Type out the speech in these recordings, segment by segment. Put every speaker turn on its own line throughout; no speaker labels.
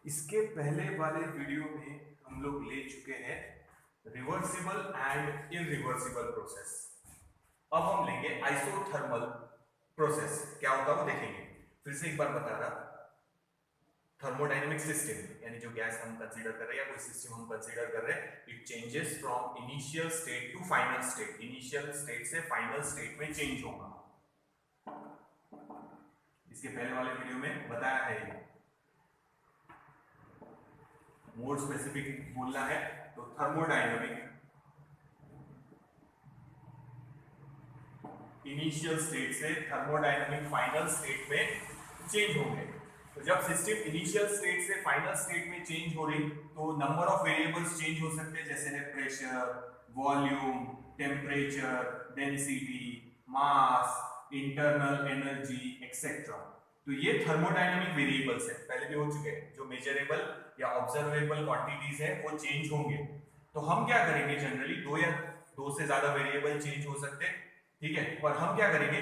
इसके पहले वाले वीडियो में हम लोग ले चुके हैं रिवर्सिबल एंड इरिवर्सिबल प्रोसेस। अब हम लेंगे आइसोथर्मल प्रोसेस। क्या होता है वो देखेंगे। फिर से एक बार बता रहा, थर्मोडाइनमिक सिस्टम यानी जो गैस हम कंसीडर कर रहे हैं या कोई सिस्टम हम कंसीडर कर रहे हैं, it changes from initial state to final state. Initial state से फाइनल स्टेट में चेंज होगा। इसके पहले वाले वीडियो में बताया है ये। मोर स्पेसिफिक बोलना है तो थर्मोडायनामिक इनिशियल स्टेट से थर्मोडायनामिक फाइनल स्टेट में चेंज होंगे। तो जब सिस्टम इनिशियल स्टेट से फाइनल स्टेट में चेंज हो रही तो नंबर ऑफ वेरिएबल्स चेंज हो सकते हैं, जैसे है प्रेशर, वॉल्यूम, टेम्परेचर, डेंसिटी, मास, इंटरनल एनर्जी एक्सेट्रा। तो ये थर्मोडायनामिक वेरिएबल्स है, पहले भी हो चुके हैं। जो मेजरेबल या ऑब्जर्वेबल क्वांटिटीज है वो चेंज होंगे। तो हम क्या करेंगे, जनरली दो से ज्यादा वेरिएबल चेंज हो सकते हैं, ठीक है। और हम क्या करेंगे,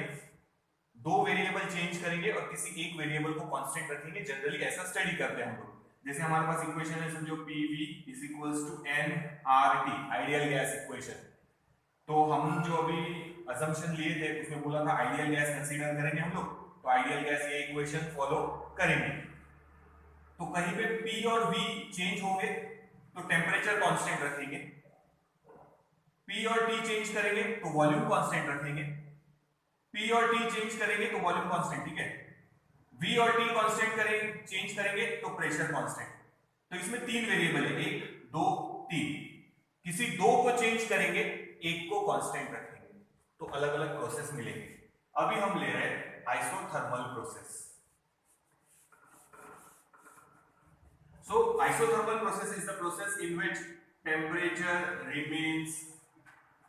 दो वेरिएबल चेंज करेंगे और किसी एक वेरिएबल को कांस्टेंट रखेंगे। जनरली ऐसा स्टडी करते हैं हम लोग। जैसे हमारे पास इक्वेशन है, समझो PV is equals to nRT, ideal gas equation. तो हम जो अभी असम्पशन लिए थे उसमें बोला था आइडियल गैस कंसीडर करेंगे हम लोग, तो आइडियल गैस ये इक्वेशन फॉलो करेंगे। तो कहीं पे P और V चेंज होंगे तो टेम्परेचर कांस्टेंट रखेंगे, P और T चेंज करेंगे तो वॉल्यूम कांस्टेंट रखेंगे, P और T चेंज करेंगे तो वॉल्यूम कांस्टेंट, ठीक है। V और T कांस्टेंट करेंगे, चेंज करेंगे तो प्रेशर कांस्टेंट। तो इसमें तीन वेरिएबल है, 1 2 3। किसी दो को चेंज करेंगे, एक को कांस्टेंट रखेंगे, तो अलग अलग प्रोसेस मिलेंगे। अभी हम ले रहे हैं isothermal process. So isothermal process is the process in which temperature remains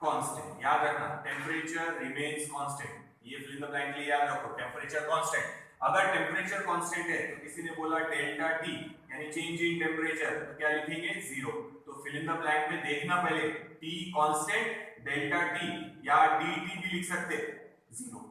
constant. याद रखना, temperature remains constant. ये fill in the blank लिए याद रखो, temperature constant. अगर temperature constant है तो किसी ने बोला डेल्टा T यानी change in temperature, तो क्या लिखेंगे 0। तो fill in the blank में देखना पहले, T constant, डेल्टा T या dt भी लिख सकते 0।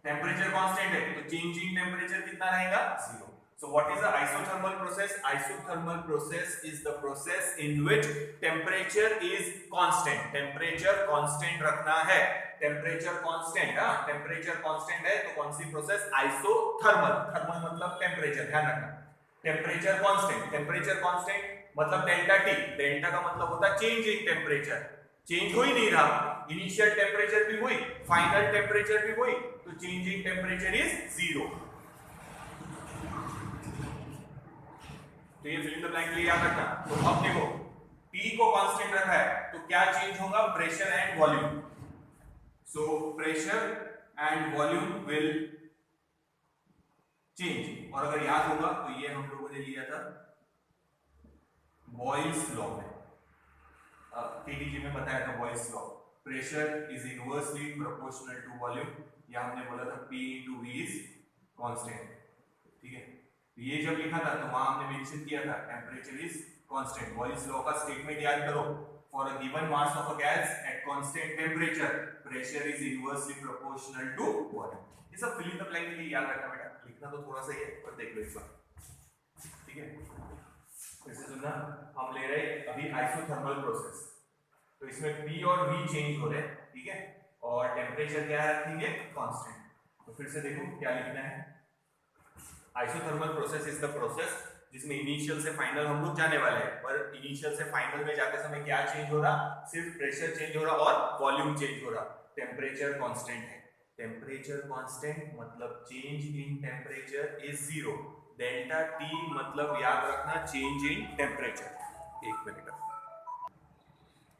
टेम्परेचर कांस्टेंट है तो चेंज इन टेम्परेचर कितना रहेगा 0। So what is the isothermal process? Isothermal process is the process in which temperature is constant. Temperature constant रखना है, temperature constant, हाँ temperature constant है तो कौन सी प्रोसेस, isothermal। थर्मल मतलब टेम्परेचर, ध्यान रखना। temperature constant, temperature constant मतलब डेल्टा T, डेल्टा का मतलब होता है चेंज इन टेम्परेचर। चेंज हो ही नहीं रहा, इनिशियल टेम्परेचर भी हुई, फाइनल टेम्परेचर भी हुई, तो चेंज इन टेम्परेचर इज 0। तो ये फिल इन द ब्लैंक लिए याद रखना। तो अब देखो, T को कांस्टेंट रखा है तो क्या चेंज होगा, pressure and volume. So pressure and volume will change. और अगर याद होगा तो ये हम लोगों ने लिया था बॉयल्स लॉ में, TDG में बताया था Boyle's law. Pressure is inversely proportional to volume, या हमने बोला था P into V is constant, ठीक है। ये जब लिखा था तो वहां हमने मेंशन किया था temperature is constant. Boyle's law का स्टेटमेंट याद करो, for a given mass of a gas at constant temperature pressure is inversely proportional to volume. ये सब फिल इन द ब्लैंक के लिए याद रखना बेटा, लिखना तो थोड़ा सा ही है पर देख लो एक बार, ठीक है। फिर से सुनना, हम ले रहे अभी आइसोथर्मल प्रोसेस, तो इसमें P और V चेंज हो रहे हैं, ठीक है, और टेम्परेचर क्या रखेंगे कांस्टेंट। तो फिर से देखो क्या लिखना है, isothermal process is the process जिसमें इनिशियल से फाइनल हम लोग जाने वाले हैं, पर इनिशियल से फाइनल में जाते समय क्या चेंज हो रहा, सिर्फ प्रेशर चेंज हो रहा और वॉल्यूम चेंज हो रहा, टेम्परेचर कांस्टेंट है। टेम्परेचर कांस्टेंट मतलब change in temperature is 0। Delta T मतलब याद रखना चेंज इन टेम्परेचर। एक मिनट,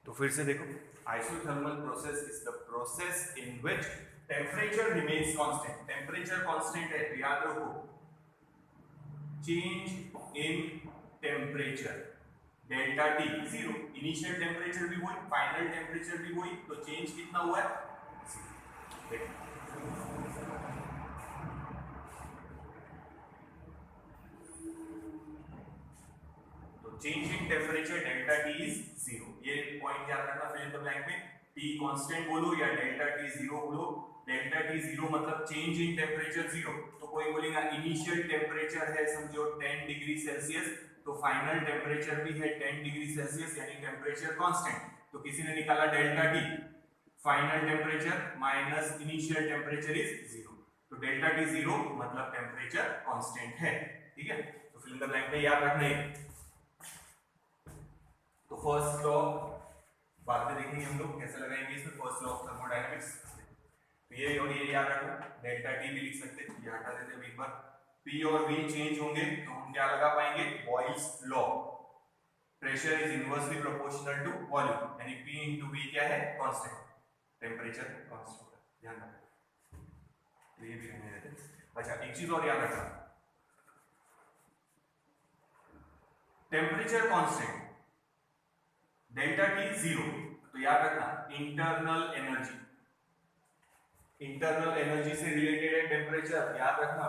तो फिर से देखो, isothermal process is the process in which temperature remains constant. Temperature constant है तो याद रखो change in temperature delta T 0। Initial temperature भी वही, फाइनल टेम्परेचर भी वही, तो चेंज कितना हुआ है, देखो change in temperature delta T is 0। ये पॉइंट याद रखना फिल इन द ब्लैंक में। टी कांस्टेंट बोलो या डेल्टा टी जीरो बोलो। डेल्टा टी जीरो मतलब चेंज इन टेम्परेचर जीरो। तो कोई बोलेगा इनिशियल टेम्परेचर है समझो 10 डिग्री सेल्सियस, तो फाइनल टेम्परेचर भी है 10 डिग्री सेल्सियस यानी टेम्परेचर कांस्टेंट। तो किसी ने निकाला delta T, final temperature minus initial temperature is zero. तो डेल्टा टी जीरो मतलब टेम्परेचर कांस्टेंट है। ठीक है, तो फिल इन द ब्लैंक में याद रखना है। तो फर्स्ट लॉ बाद में देखेंगे हम लोग कैसे लगाएंगे इसमें, फर्स्ट लॉ ऑफ थर्मोडायनामिक्स। तो ये और ये याद रखो, डेल्टा टी भी लिख सकते हैं, ये हटा देते हैं एक बार। P और V चेंज होंगे तो हम क्या लगा पाएंगे, Boyle's law. Pressure is inversely proportional to volume, यानी P into V क्या है, कांस्टेंट, टेम्परेचर कांस्टेंट, ध्यान रखना। तो ये भी रहने देते हैं। अच्छा एक चीज और याद रखना, temperature constant, delta T zero, तो याद रखना इंटरनल एनर्जी, इंटरनल एनर्जी से रिलेटेड है टेम्परेचर, याद रखना।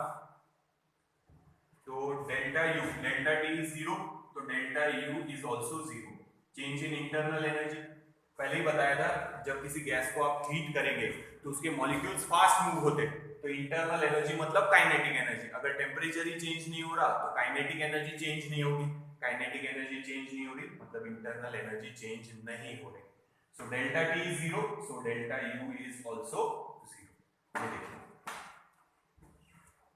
तो delta U, delta T is zero, तो delta U is also zero. Change in internal energy पहले ही बताया था, जब किसी गैस को आप हीट करेंगे तो उसके मॉलिक्यूल्स फास्ट मूव होते हैं, तो इंटरनल एनर्जी मतलब काइनेटिक एनर्जी। अगर टेम्परेचर ही चेंज नहीं हो रहा तो काइनेटिक एनर्जी चेंज नहीं होगी, काइनेटिक एनर्जी चेंज नहीं हो रही मतलब इंटरनल एनर्जी चेंज नहीं हो रही। So delta T is zero, so delta U is also zero. ये देखिए,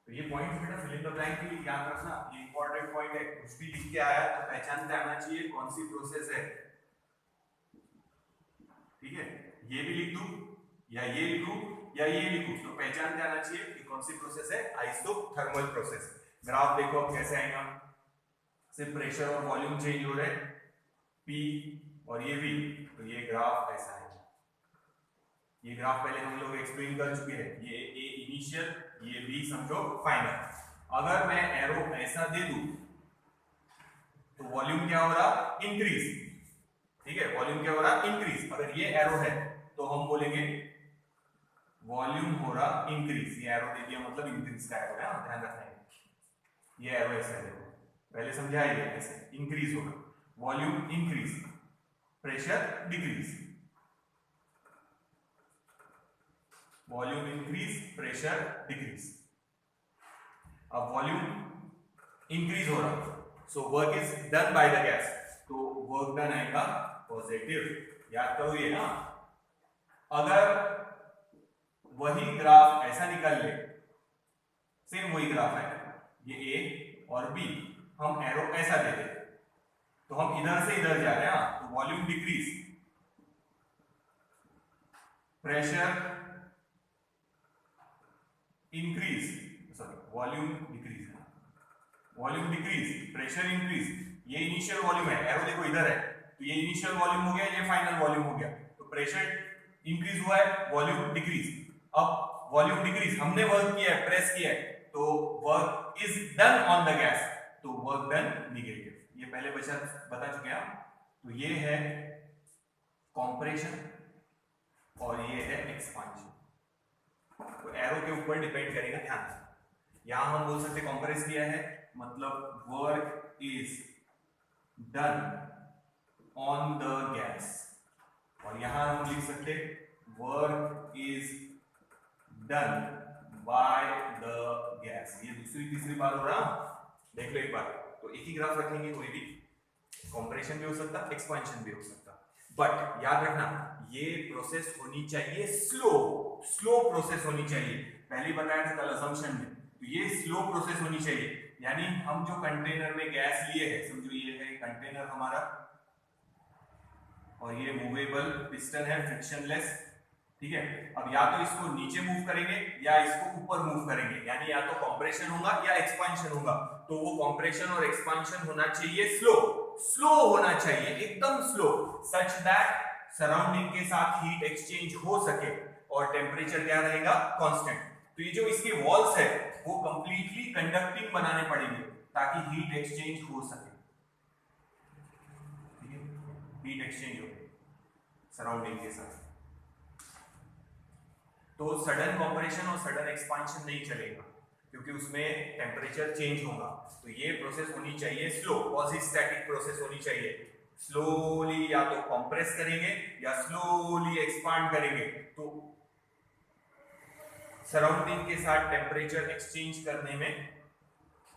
तो ये पॉइंट बेटा फिल इन द ब्लैंक के लिए याद रखना, ये इंपॉर्टेंट पॉइंट है। कुछ भी लिख के आया तो पहचानते आना चाहिए कौन सी प्रोसेस है। ठीक है, ये भी लिख दूं या ये लिखूं या ये लिखूं, तो पहचानते आना चाहिए कि कौन सी प्रोसेस है, आइसोथर्मल प्रोसेस। ग्राफ देखो अब कैसे आएगा, सिर्फ प्रेशर और वॉल्यूम चेंज हो रहे हैं, P और ये V, तो ये ग्राफ ऐसा है। ये ग्राफ पहले हम लोग एक्सप्लेन कर चुके हैं, ये A इनिशियल, ये B समझो फाइनल। अगर मैं एरो ऐसा दे दूं तो वॉल्यूम क्या हो रहा, इंक्रीज। ठीक है, वॉल्यूम क्या हो रहा, इंक्रीज। अगर ये एरो है तो हम बोलेंगे वॉल्यूम हो रहा इंक्रीज। ये एरो दे दिया मतलब इंक्रीज का एरो है, ध्यान रखना है। ये एरो ऐसा है, पहले समझाया ये ऐसे इंक्रीज होगा, volume increase, pressure decrease, volume increase, pressure decrease. अब वॉल्यूम इंक्रीज हो रहा, so work is done by the gas, तो वर्क डन आएगा पॉजिटिव। याद करो ये ना, अगर वही ग्राफ ऐसा निकल ले, सेम वही ग्राफ है, ये A और B, हम एरो ऐसा दे देते तो हम इधर से इधर जा रहे हैं, तो volume decrease, pressure increase, sorry volume decrease, volume decrease, pressure increase. ये इनिशियल वॉल्यूम है, एरो देखो इधर है, तो ये इनिशियल वॉल्यूम हो गया, ये फाइनल वॉल्यूम हो गया। तो प्रेशर इंक्रीज हुआ है, वॉल्यूम डिक्रीज। अब वॉल्यूम डिक्रीज, हमने वर्क किया है, प्रेस किया है, तो work is done on the gas, तो वर्क डन नेगेटिव। ये पहले बता चुके हैं। तो ये है कॉम्प्रेशन और ये है एक्सपांशन, तो एरो के ऊपर डिपेंड करेगा, ध्यान से। यहां हम बोल सकते कॉम्प्रेस किया है मतलब work is done on the gas, और यहां हम लिख सकते work is done by the gas. ये दूसरी तीसरी बार हो रहा, देख लो एक बार। तो एक ही ग्राफ रखेंगे, कोई भी कॉम्प्रेशन भी हो सकता, एक्सपेंशन भी हो सकता, बट याद रखना ये प्रोसेस होनी चाहिए स्लो, स्लो प्रोसेस होनी चाहिए। पहले बताया था कल असम्पशन में, तो ये स्लो प्रोसेस होनी चाहिए। यानी हम जो कंटेनर में गैस लिए हैं, समझो ये है कंटेनर हमारा, और ये मूवेबल पिस्टन है, फ्रिक्शनलेस। ठीक है, अब या तो इसको नीचे मूव करेंगे या इसको ऊपर मूव करेंगे, यानी या तो कंप्रेशन होगा या एक्सपेंशन होगा। तो वो कंप्रेशन और एक्सपेंशन होना चाहिए स्लो, स्लो होना चाहिए, एकदम स्लो, सच दैट सराउंडिंग के साथ हीट एक्सचेंज हो सके और टेम्परेचर क्या रहेगा, कांस्टेंट। तो ये जो इसके वॉल्स है वो कंप्लीटली कंडक्टिंग बनाने पड़ेंगे ताकि हीट एक्सचेंज हो सके। ठीक है, हीट एक्सचेंज हो सराउंडिंग के साथ, तो सडन कंप्रेशन और सडन एक्सपेंशन नहीं चलेगा क्योंकि उसमें टेम्परेचर चेंज होगा। तो ये प्रोसेस होनी चाहिए स्लो, क्वासी स्टैटिक प्रोसेस होनी चाहिए। स्लोली या तो कंप्रेस करेंगे या स्लोली एक्सपांड करेंगे तो सराउंडिंग के साथ टेम्परेचर एक्सचेंज करने में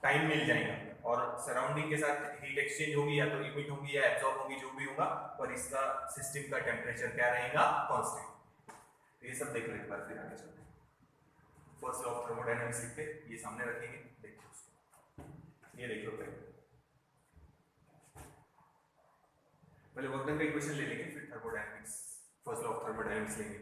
टाइम मिल जाएगा और सराउंडिंग के साथ हीट एक्सचेंज होगी या तो इमिट होगी या एब्जॉर्ब होगी, जो भी होगा, और इसका सिस्टम का टेम्परेचर क्या रहेगा, कांस्टेंट। ये सब देख लो एक बार, फिर आगे चलते हैं। फर्स्ट लॉ ऑफ थर्मोडायनामिक्स लिखते हैं, ये सामने रखेंगे, देखो उसको, ये देखो पहले वर्क डन का इक्वेशन ले लेंगे, फिर thermodynamics, first law of thermodynamics लेंगे।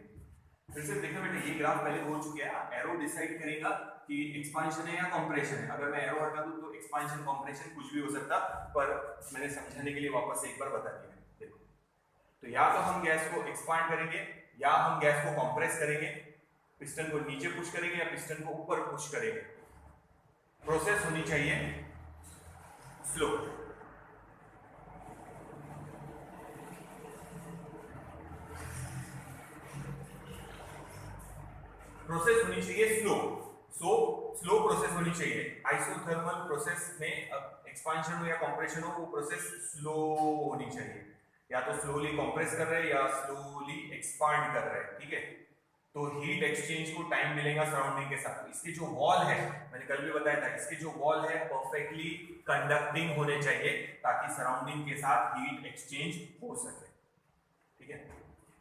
फिर से देखो बेटा, ये ग्राफ पहले हो चुका है, एरो डिसाइड करेगा कि एक्सपांशन है या कंप्रेशन है। अगर मैं एरो हटा दूं तो एक्सपांशन कंप्रेशन कुछ भी हो सकता, पर मैंने समझाने के लिए वापस एक बार बता दिया। देखो, तो या तो हम गैस को एक्सपांड करेंगे या हम गैस को कंप्रेस करेंगे, पिस्टन को नीचे पुश करेंगे या पिस्टन को ऊपर पुश करेंगे। प्रोसेस होनी चाहिए स्लो। प्रोसेस होनी चाहिए स्लो प्रोसेस होनी चाहिए। आइसोथर्मल प्रोसेस में अब एक्सपांशन हो या कंप्रेशन हो, वो प्रोसेस स्लो होनी चाहिए। या तो स्लोली कंप्रेस कर रहे हैं या स्लोली एक्सपांड कर रहे हैं, ठीक है। तो हीट एक्सचेंज को टाइम मिलेगा सराउंडिंग के साथ। इसकी जो वॉल है, मैंने कल भी बताया था, इसकी जो वॉल है परफेक्टली कंडक्टिंग होने चाहिए ताकि सराउंडिंग के साथ हीट एक्सचेंज हो सके, ठीक है।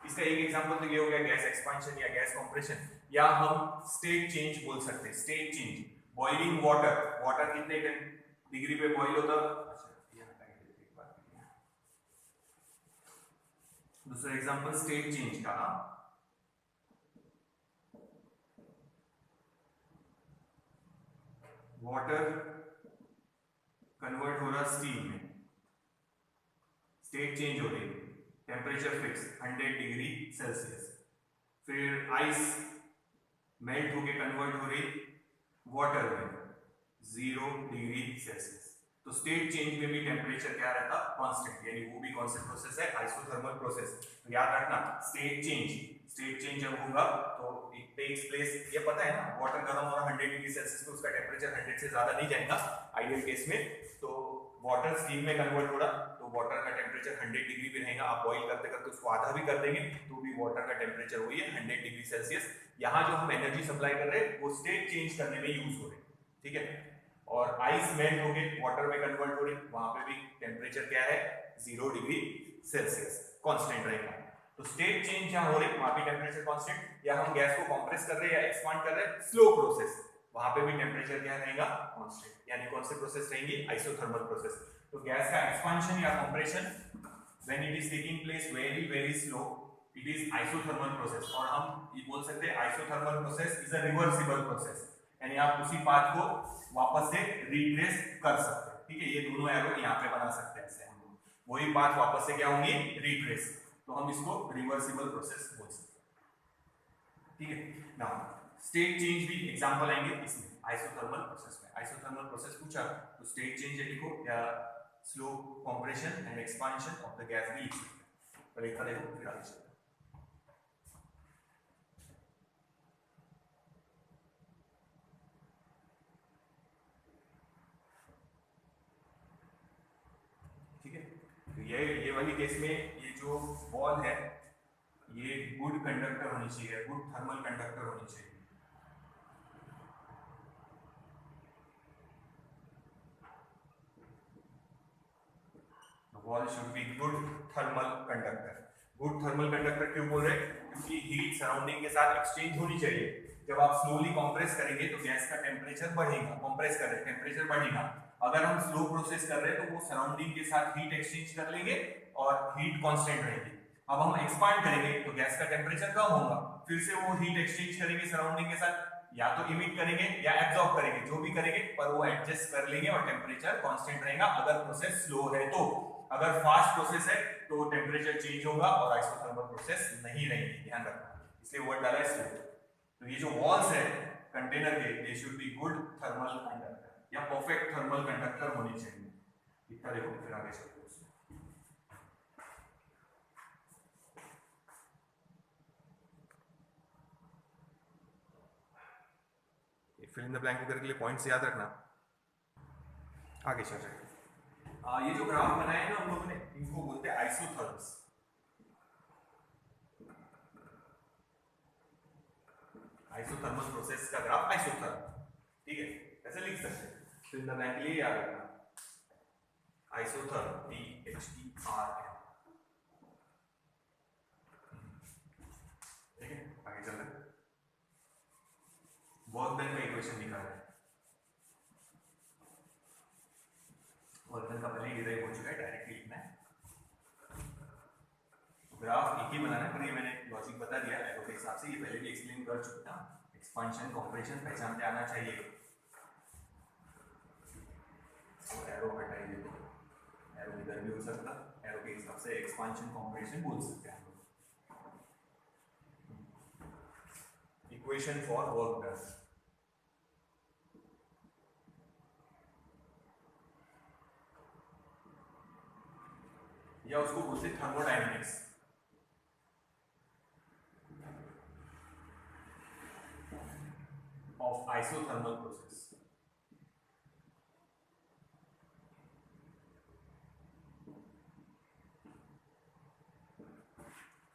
इसका एक एग्जांपल तो ये हो गया गैस एक्सपांशन या गैस कंप्रेशन, या हम स्टेट चेंज बोल सकते हैं। स्टेट चेंज, बॉइलिंग वाटर कितने डिग्री पे बॉइल होता है। दूसरा एग्जांपल स्टेट चेंज का, वाटर कन्वर्ट हो रहा स्टीम में, स्टेट चेंज हो रही, टेम्परेचर फिक्स 100 डिग्री सेल्सियस। फिर आइस मेल्ट होके कन्वर्ट हो रही वाटर में 0 डिग्री सेल्सियस। तो स्टेट चेंज में भी टेम्परेचर क्या रहता, कांस्टेंट, यानी वो भी कौन सा प्रोसेस है, आइसोथर्मल प्रोसेस। तो याद रखना, स्टेट चेंज जब होगा तो इट टेक्स प्लेस, ये पता है ना, वाटर गर्म हो रहा 100 डिग्री सेल्सियस, तो उसका टेम्परेचर 100 से ज्यादा नहीं जाएगा आइडियल केस में। तो वाटर स्टीम में कन्वर्ट हो रहा, तो वाटर का टेम्परेचर 100 डिग्री भी रहेगा। आप बॉईल करते करते उसको आधा भी कर देंगे तो भी वाटर का टेम्परेचर वही है 100 डिग्री सेल्सियस। यहाँ जो हम एनर्जी सप्लाई कर रहे हैं वो स्टेट चेंज करने में यूज हो रही, ठीक है। और आइस मेल्ट हो गई, वाटर में कन्वर्ट हो रही, वहां पे भी टेम्परेचर क्या है, 0 डिग्री सेल्सियस, कांस्टेंट रहेगा। तो स्टेट चेंज जहां हो रही वहां पे टेम्परेचर कांस्टेंट, या हम गैस को कंप्रेस कर रहे हैं या एक्सपांड कर रहे हैं, स्लो प्रोसेस, वहां पे भी टेम्परेचर क्या रहेगा, कांस्टेंट। यानी कौन सी प्रोसेस रहेंगी, आइसोथर्मल प्रोसेस। तो गैस का एक्सपांशन या compression when it is taking place very slow, it is isothermal process. और हम ये बोल सकते हैं isothermal process is a reversible process, यानी आप उसी पाथ को वापस से रिट्रेस कर सकते हैं, ठीक है। ये दोनों एरो यहाँ पे बना सकते हैं, ऐसे हम लोग वही पाथ वापस से क्या होंगे, रिट्रेस। तो हम इसको रिवर्सिबल प्रोसेस बोल सकते हैं, ठीक है। नाउ स्टेट चेंज भी एग्जांपल आएंगे इसमें, आइसोथर्मल प्रोसेस में। आइसोथर्मल प्रोसेस पूछा तो स्टेट चेंज लिखो या slow compression and expansion of the gas भी लिख सकते हैं। पहले इतना देखो, फिर आगे चलते हैं। ये वाली केस में ये जो बॉल है ये गुड कंडक्टर होनी चाहिए, गुड थर्मल कंडक्टर होनी चाहिए। Ball should be good thermal conductor. Good thermal conductor क्यों बोल रहे हैं, क्योंकि हीट सराउंडिंग के साथ एक्सचेंज होनी चाहिए। जब आप स्लोली कंप्रेस करेंगे तो गैस का टेम्परेचर बढ़ेगा, कंप्रेस कर रहे हैं टेम्परेचर बढ़ेगा। अगर हम स्लो प्रोसेस कर रहे हैं तो वो सराउंडिंग के साथ हीट एक्सचेंज कर लेंगे और हीट कांस्टेंट रहेगी। अब हम एक्सपांड करेंगे तो गैस का टेम्परेचर कम होगा, फिर से वो हीट एक्सचेंज करेंगे सराउंडिंग के साथ, या तो इमिट करेंगे या एब्जॉर्ब करेंगे, जो भी करेंगे, पर वो एडजस्ट कर लेंगे और टेम्परेचर कांस्टेंट रहेगा अगर प्रोसेस स्लो है तो। अगर फास्ट प्रोसेस है तो टेम्परेचर चेंज होगा और आइसोथर्मल प्रोसेस नहीं रहेगी, ध्यान रखना, इसलिए वर्ड डाला है स्लो। तो ये जो वॉल्स है कंटेनर के, they should be good thermal conductor या परफेक्ट थर्मल कंडक्टर होनी चाहिए। इतना देखो, फिर आगे चलते हैं। फिल इन द ब्लैंक वगैरह के लिए पॉइंट्स याद रखना, आगे चल रहे हैं। ये जो ग्राफ बनाए हैं ना हम लोगों ने, इनको बोलते हैं आइसोथर्म्स। आइसोथर्मल प्रोसेस का ग्राफ आइसोथर्म, ठीक है, ऐसे लिख सकते हैं। तो इन के लिए याद रखना आइसोथर्म, THERM, ठीक है। आगे चल रहे हैं, वर्क डन का इक्वेशन निकालना है। वर्क डन का पहले ही डिराइव हो चुका है, डायरेक्टली लिखना है। ग्राफ एक ही बनाना है, पर ये मैंने लॉजिक बता दिया एरो के हिसाब से, ये पहले भी एक्सप्लेन कर चुका था। एक्सपांशन कंप्रेशन पहचानते आना चाहिए। तो एरो हटाइए, तो एरो इधर भी हो सकता, एरो के हिसाब से एक्सपांशन कंप्रेशन बोल सकते हैं हम लोग। इक्वेशन फॉर वर्क डन, या उसको बोलते हैं थर्मोडायनेमिक्स ऑफ आइसोथर्मल प्रोसेस।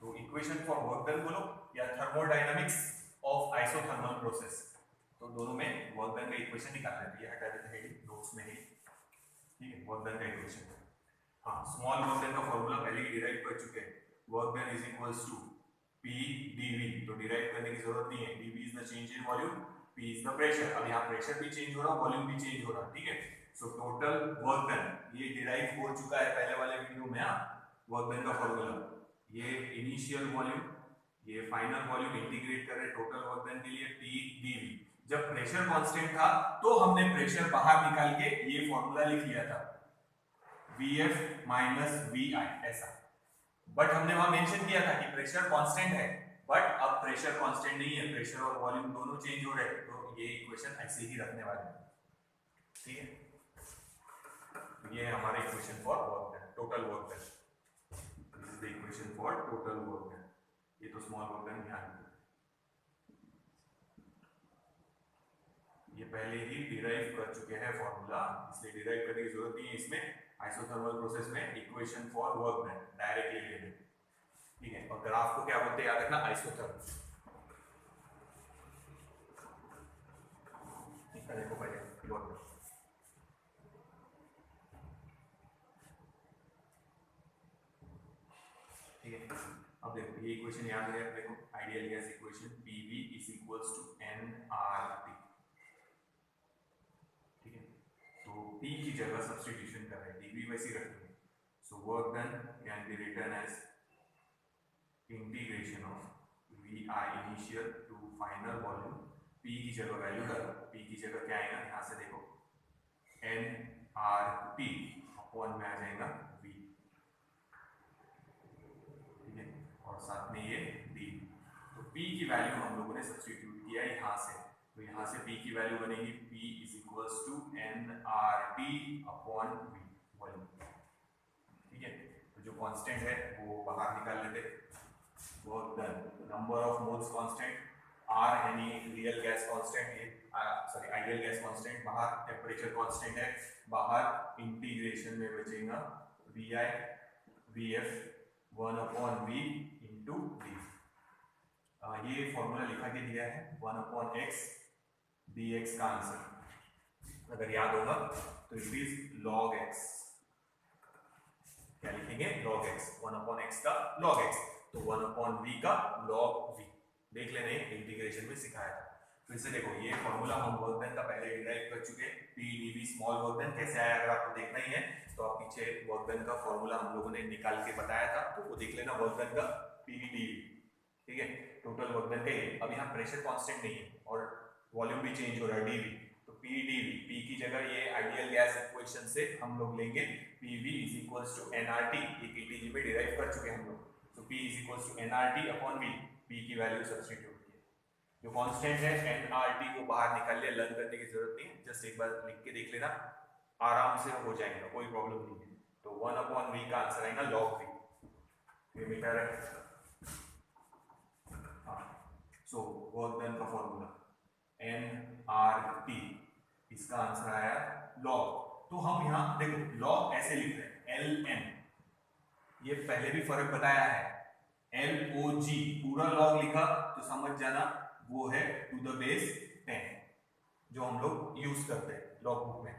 तो इक्वेशन फॉर वर्क डन बोलो या थर्मोडायनेमिक्स ऑफ आइसोथर्मल प्रोसेस, तो दोनों में वर्क डन का इक्वेशन निकालना है। ये हटा देते हैं नोट्स में ही, ठीक है। वर्क डन का इक्वेशन, हाँ, स्मॉल वर्क डन का फॉर्मूला पहले ही डिराइव कर चुके हैं। Work done is equals to P dV, तो डिराइव करने की जरूरत नहीं है। dV is the change in volume, P is the pressure. अब यहाँ प्रेशर भी चेंज हो रहा है, वॉल्यूम भी चेंज हो रहा है, ठीक है। सो टोटल वर्क डन ये डिराइव हो चुका है पहले वाले वीडियो में। हाँ, वर्क डन का फॉर्मूला, ये इनिशियल वॉल्यूम, ये फाइनल वॉल्यूम, इंटीग्रेट कर रहे टोटल वर्क डन के लिए P dV। जब प्रेशर कांस्टेंट था तो हमने प्रेशर बाहर निकाल के ये फॉर्मूला लिख लिया था, Vf माइनस Vi, ऐसा। बट हमने वहां मेंशन किया था कि प्रेशर कांस्टेंट है, बट अब प्रेशर कांस्टेंट नहीं है, प्रेशर और वॉल्यूम दोनों चेंज हो रहे हैं, तो ये इक्वेशन ऐसे ही रखने वाले हैं, ठीक है। ये है हमारा equation for work done, total work done. This is the equation for total work done. ये तो स्मॉल वर्क डन ध्यान रखिए, ये पहले ही डिराइव कर चुके हैं फॉर्मूला, इसलिए डिराइव करने की जरूरत नहीं है इसमें। आइसोथर्मल प्रोसेस में equation for work done directly ले लें, ठीक है। और ग्राफ को क्या बोलते हैं याद रखना, आइसोथर्म। देखो पहले वर्क डन, ठीक है। अब देखो ये इक्वेशन याद है, देखो ideal gas equation PV is equals to nRT, ठीक है। तो P की जगह सब्स्टिट्यूशन कर रहे हैं, dV वैसी रखेंगे। So work done can be written as integration of Vi initial to final volume, P की जगह वैल्यू डालो, P की जगह क्या आएगा, यहाँ से देखो nRT अपॉन में आ जाएगा V, ठीक है, और साथ में ये D। तो P की वैल्यू हम लोगों ने सब्स्टिट्यूट किया यहाँ से, तो यहाँ से P की वैल्यू बनेगी P is equals to nRT upon V volume, ठीक है। तो जो कांस्टेंट है वो बाहर निकाल लेते, work done, number of moles constant, R यानी रियल गैस कांस्टेंट, ये सॉरी आइडियल गैस कांस्टेंट, बाहर टेम्परेचर कांस्टेंट है, बाहर इंटीग्रेशन में बचेगा Vi Vf 1 upon V into D। ये फॉर्मूला लिखा के दिया है 1 अपॉन x dx का आंसर अगर याद होगा तो इट इज log x, क्या लिखेंगे, log x, 1 अपॉन x का log x, तो 1 अपॉन v का log v, देख लेने इंटीग्रेशन में सिखाया था। फिर से देखो ये फॉर्मूला हम वर्क डन का पहले डिराइव कर चुके हैं, P dV small work done कैसे आया, अगर आपको देखना ही है तो आप पीछे वर्क डन का फॉर्मूला हम लोगों ने निकाल के बताया था, तो वो देख लेना, वर्क डन का P dV, ठीक है। टोटल वर्क डन का ये, अब यहाँ प्रेशर कांस्टेंट नहीं है और वॉल्यूम भी चेंज हो रहा है dV, तो P dV, P की जगह ये आइडियल गैस इक्वेशन से हम लोग लेंगे PV is equals to nRT, ये KTG में डिराइव कर चुके हैं हम लोग, तो P is equals to nRT upon V, P की वैल्यू सब्स्टिट्यूट किए, जो कांस्टेंट है nRT को बाहर निकाल लिया, लर्न करने की जरूरत नहीं है, जस्ट एक बार लिख के देख लेना, आराम से हो जाएगा, कोई प्रॉब्लम नहीं है। तो 1 अपॉन V का आंसर आएगा log V, ये मीटर है, हाँ। सो वर्क डन का फॉर्मूला nRT, इसका आंसर आया log, तो हम यहाँ देखो लॉग ऐसे लिख रहे हैं एल एन, ये पहले भी फर्क बताया है, एल ओ जी पूरा लॉग लिखा तो समझ जाना वो है टू द बेस 10 जो हम लोग यूज करते हैं लॉग बुक में,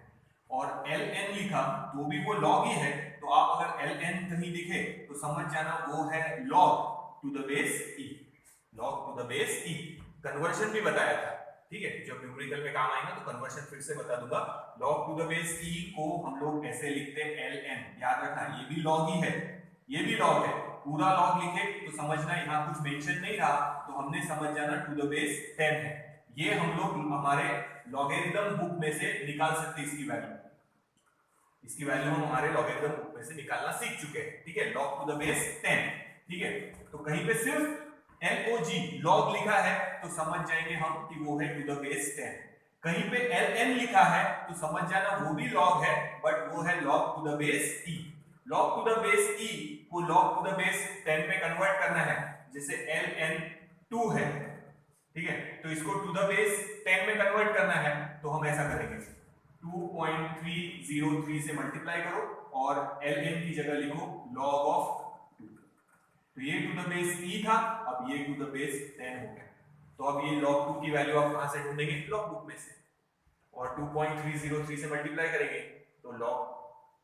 और एल एन लिखा तो भी वो लॉग ही है, तो आप अगर एल एन कहीं दिखे तो समझ जाना वो है log to the base E, log to the base E. Conversion भी बताया था, ठीक है, जब न्यूमेरिकल में काम आएगा तो कन्वर्शन फिर से बता दूंगा। लॉग टू द बेस ई को हम लोग ऐसे लिखते हैं एल एन, याद रखना ये भी लॉग ही है, ये भी लॉग है, पूरा लॉग लिखे तो समझना यहाँ कुछ मेंशन नहीं रहा तो हमने समझ जाना टू द बेस 10 है। ये हम लोग हमारे लॉगरिथम बुक में से निकाल सकते हैं इसकी वैल्यू, इसकी वैल्यू हम हमारे लॉगरिथम बुक में से निकालना सीख चुके हैं, ठीक है, लॉग टू द बेस 10, ठीक है। तो कहीं पे सिर्फ LOG लॉग लिखा है तो समझ जाएंगे हम कि वो है टू द बेस 10, कहीं पे LN लिखा है तो समझ जाना वो भी लॉग है बट वो है log to the base E। Log to the base E को लॉग टू द बेस 10 में कन्वर्ट करना है, जैसे LN2 है, ठीक है, तो इसको टू द बेस 10 में कन्वर्ट करना है तो हम ऐसा करेंगे 2.303 से मल्टीप्लाई करो और LN की जगह लिखो लॉग ऑफ 2, तो ये टू द बेस E था, अब ये टू द बेस 10 हो गया, तो अब ये log 2 की वैल्यू आप कहां से ढूंढेंगे, लॉग बुक में से, और 2.303 से मल्टीप्लाई करेंगे तो log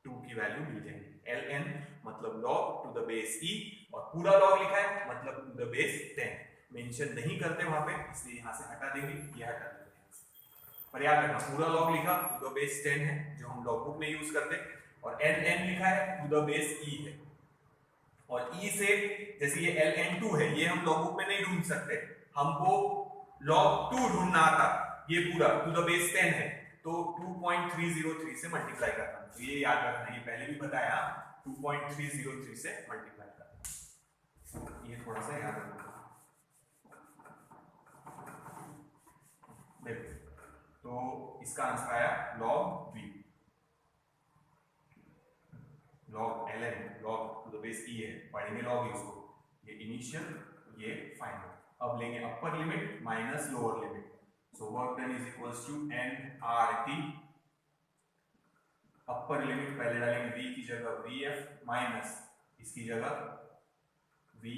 2 की वैल्यू मिल जाएगी। ln मतलब log to the base E और पूरा log लिखा है मतलब टू द बेस 10, मेंशन नहीं करते वहां पे इसलिए यहां से हटा देंगे, ये हटा देंगे, पर याद रखना पूरा log लिखा टू द बेस 10 है जो हम log बुक में यूज करते हैं, और ln लिखा है टू द बेस E है, और E से जैसे ये ln2 है ये हम log बुक में नहीं ढूंढ सकते, हमको log 2 ढूंढना आता, ये पूरा टू द बेस 10 है तो 2.303 से मल्टीप्लाई करना, तो ये याद रखना, ये पहले भी बताया 2.303 से मल्टीप्लाई करना, ये थोड़ा सा याद रखना। देखो तो इसका आंसर आया log v, log ln log to the base E है, पढ़ेंगे log ही उसको, ये इनिशियल ये फाइनल। अब लेंगे upper limit minus lower limit, so work done is equals to nRT, upper limit पहले डालेंगे v की जगह vf माइनस इसकी जगह vi,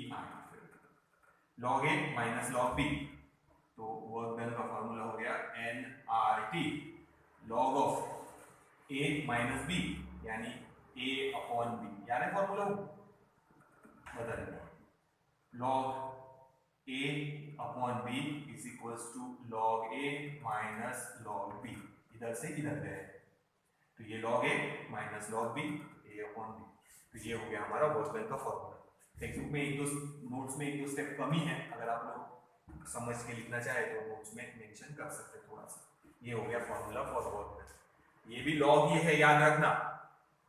log a minus log b, तो वर्क डन का फॉर्मूला हो गया nRT log of a minus b यानी a अपॉन b, याद है फॉर्मूला बता देना, log a upon b is equals to log a minus log b, इधर से इधर गए तो ये log a minus log b a upon b, तो ये हो गया हमारा वर्क का फॉर्मूला। टेक्स्ट बुक में एक दो नोट्स में एक दो स्टेप कम ही है, अगर आप लोग समझ के लिखना चाहे तो नोट्स में मेंशन कर सकते हैं थोड़ा सा, ये हो गया फॉर्मूला फॉर वर्क, ये भी log ही है याद रखना,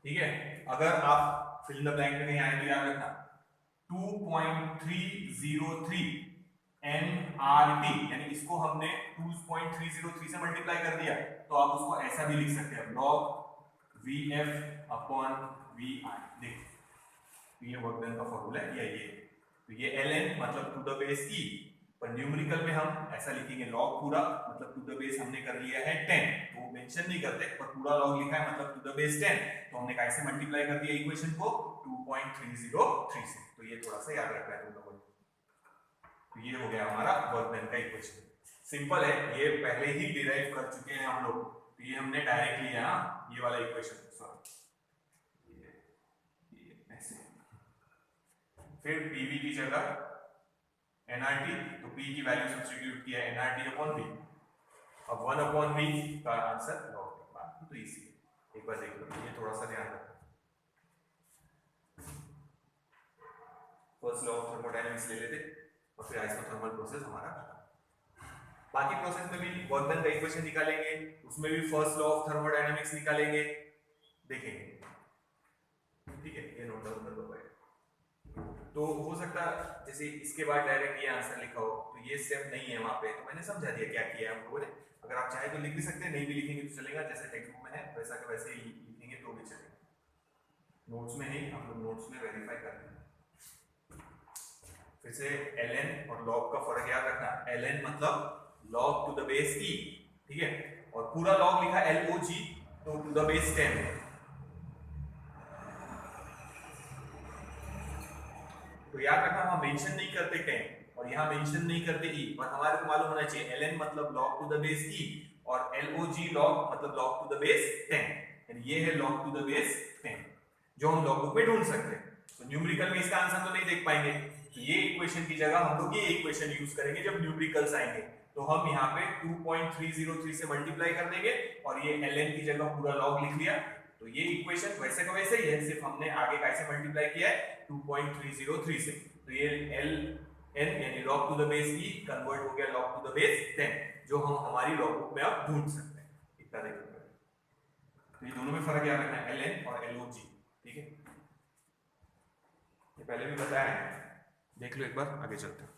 ठीक है। अगर आप फिल द ब्लैंक में कहीं आए तो याद रखना 2.303 nRT, यानी इसको हमने 2.303 से मल्टीप्लाई कर दिया तो आप उसको ऐसा भी लिख सकते हैं log vf अपॉन vi, देखो तो ये वर्क डन का फॉर्मूला है, ये तो ये ln मतलब टू द बेस E, पर न्यूमेरिकल में हम ऐसा लिखेंगे log पूरा मतलब टू द बेस हमने कर लिया है 10, वो मेंशन नहीं करते पर पूरा log लिखा है मतलब टू द बेस 10, तो हमने कैसे मल्टीप्लाई कर दिया इक्वेशन को 2.303 से, तो ये थोड़ा सा याद रखना है तुम लोगों को। तो ये हो गया हमारा वर्क डन का इक्वेशन, सिंपल है, ये पहले ही डिराइव कर चुके हैं हम लोग, तो ये हमने डायरेक्ट लिया ना ये वाला इक्वेशन, सॉरी ये ऐसे, फिर pv की जगह nRT, तो p की वैल्यू सब्स्टिट्यूट किया nRT अपॉन v, अब 1 अपॉन v का आंसर log, बाकी तो इजी है, एक बार देख लो, ये थोड़ा सा ध्यान रखना। फर्स्ट लॉ ऑफ थर्मोडायनामिक्स ले लेते और फिर आइसोथर्मल प्रोसेस हमारा खत्म, बाकी प्रोसेस में भी वर्क डन का इक्वेशन निकालेंगे, उसमें भी फर्स्ट लॉ ऑफ थर्मोडायनामिक्स निकालेंगे, देखेंगे, ठीक है, ये नोट डाउन कर लो भाई। तो हो सकता जैसे इसके बाद डायरेक्ट ये आंसर लिखा हो तो ये स्टेप नहीं है वहां पे, तो मैंने समझा दिया क्या किया है हम लोगों ने, अगर आप चाहे तो लिख भी सकते हैं, नहीं भी लिखेंगे तो चलेगा, जैसे टेक्स्ट बुक में है वैसा के वैसे ही लिखेंगे तो भी चलेगा, नोट्स में नहीं, आप लोग नोट्स में वेरीफाई कर लेंगे। फिर से ln और log का फर्क याद रखना, ln मतलब log to the base E, ठीक है, और पूरा log लिखा LOG तो टू द बेस 10 है, तो याद रखना हम मेंशन नहीं करते 10 और यहाँ मेंशन नहीं करते ई, पर हमारे को मालूम होना चाहिए ln मतलब log टू द बेस ई और log log मतलब log टू द बेस 10, यानी ये है log टू द बेस 10 जो हम log बुक में ढूंढ सकते हैं। तो न्यूमेरिकल में इसका आंसर तो नहीं देख पाएंगे, तो ये इक्वेशन की जगह हम लोग ये इक्वेशन यूज करेंगे जब न्यूमेरिकल्स आएंगे, तो हम यहाँ पे 2.303 से मल्टीप्लाई कर देंगे और ये ln की जगह पूरा log लिख लिया, तो ये इक्वेशन वैसे का वैसे ही है, सिर्फ हमने आगे कैसे मल्टीप्लाई किया है 2.303 से, तो ये ln यानी log to the base e convert हो गया log टू द बेस 10 जो हम हमारी log बुक में अब ढूंढ सकते हैं। इतना देखो, तो ये दोनों में फर्क याद रखना है ln और log, ठीक है, ये पहले भी बताया है, देख लो एक बार, आगे चलते हैं।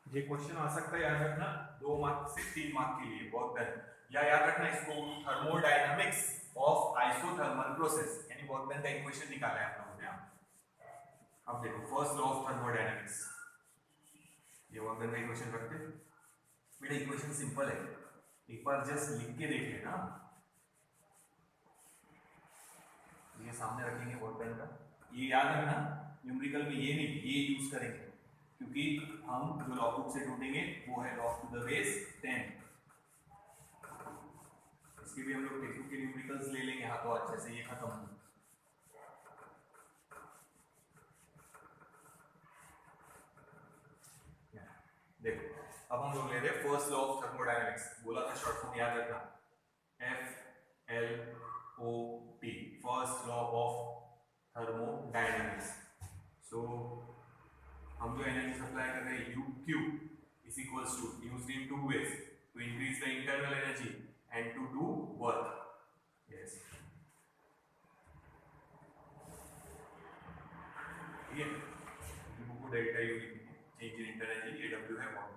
ये क्वेश्चन आ सकता है, याद रखना 2 मार्क से 3 मार्क के लिए, बहुत बेहतर, या याद रखना इसको थर्मोडायनामिक्स ऑफ आइसोथर्मल प्रोसेस, यानी बहुत बेहतर का इक्वेशन निकाला है हम लोगों ने। अब देखो फर्स्ट लॉ ऑफ थर्मोडायनामिक्स, ये बहुत बेहतर इक्वेशन रखते हैं बेटा, इक्वेशन सिंपल है, एक बार जस्ट लिख के देख लेना, ये सामने रखेंगे बहुत बेहतर का, ये याद रखना न्यूमेरिकल में ये नहीं, ये यूज करेंगे क्योंकि हम जो लॉग बुक से ढूंढेंगे वो है log टू द बेस 10, इसके भी हम लोग टेक्निक के न्यूमेरिकल्स ले लेंगे, हाँ तो अच्छे से ये खत्म हो। देखो अब हम लोग ले रहे हैं फर्स्ट लॉ ऑफ थर्मोडायनामिक्स, बोला था शॉर्ट फॉर्म याद रखना FLOT, first law of thermodynamics. So हम जो एनर्जी सप्लाई कर रहे हैं UQ is equals to used in two ways, to increase the internal energy and to do work. Yes, ठीक है, U को delta U change in internal energy, ये W है वर्क।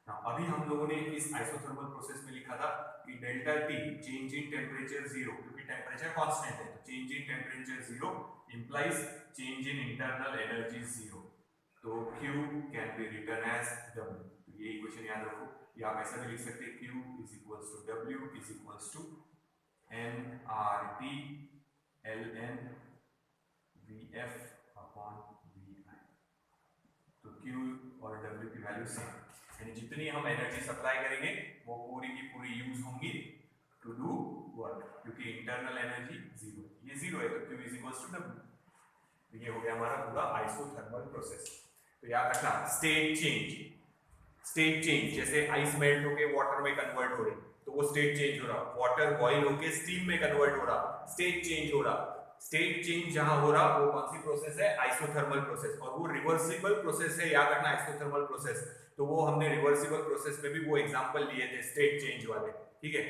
ना अभी हम लोगों ने इस आइसोथर्मल प्रोसेस में लिखा था कि delta T change in temperature 0, क्योंकि टेम्परेचर कांस्टेंट है, तो change in temperature 0 implies change in internal energy 0, तो Q can be written as W, तो ये इक्वेशन याद रखो, या आप ऐसा भी लिख सकते हैं Q is equals to W is equals to nRT ln VF upon VI, तो Q और W की वैल्यू सेम, यानी जितनी हम एनर्जी सप्लाई करेंगे वो पूरी की पूरी यूज होंगी टू डू वर्क, क्योंकि इंटरनल एनर्जी 0, ये 0 है तो Q is equals to W, तो ये हो गया हमारा पूरा आइसोथर्मल प्रोसेस। तो याद रखना स्टेट चेंज जैसे आइस मेल्ट होके वाटर में कन्वर्ट हो रही, तो वो स्टेट चेंज हो रहा, वाटर बॉईल होके स्टीम में कन्वर्ट हो रहा, स्टेट चेंज हो रहा, स्टेट चेंज जहां हो रहा वो कौन सी प्रोसेस है, आइसोथर्मल प्रोसेस, और वो रिवर्सिबल प्रोसेस है, याद रखना आइसोथर्मल प्रोसेस, तो वो हमने रिवर्सिबल प्रोसेस में भी वो एग्जांपल लिए थे स्टेट चेंज वाले, ठीक है,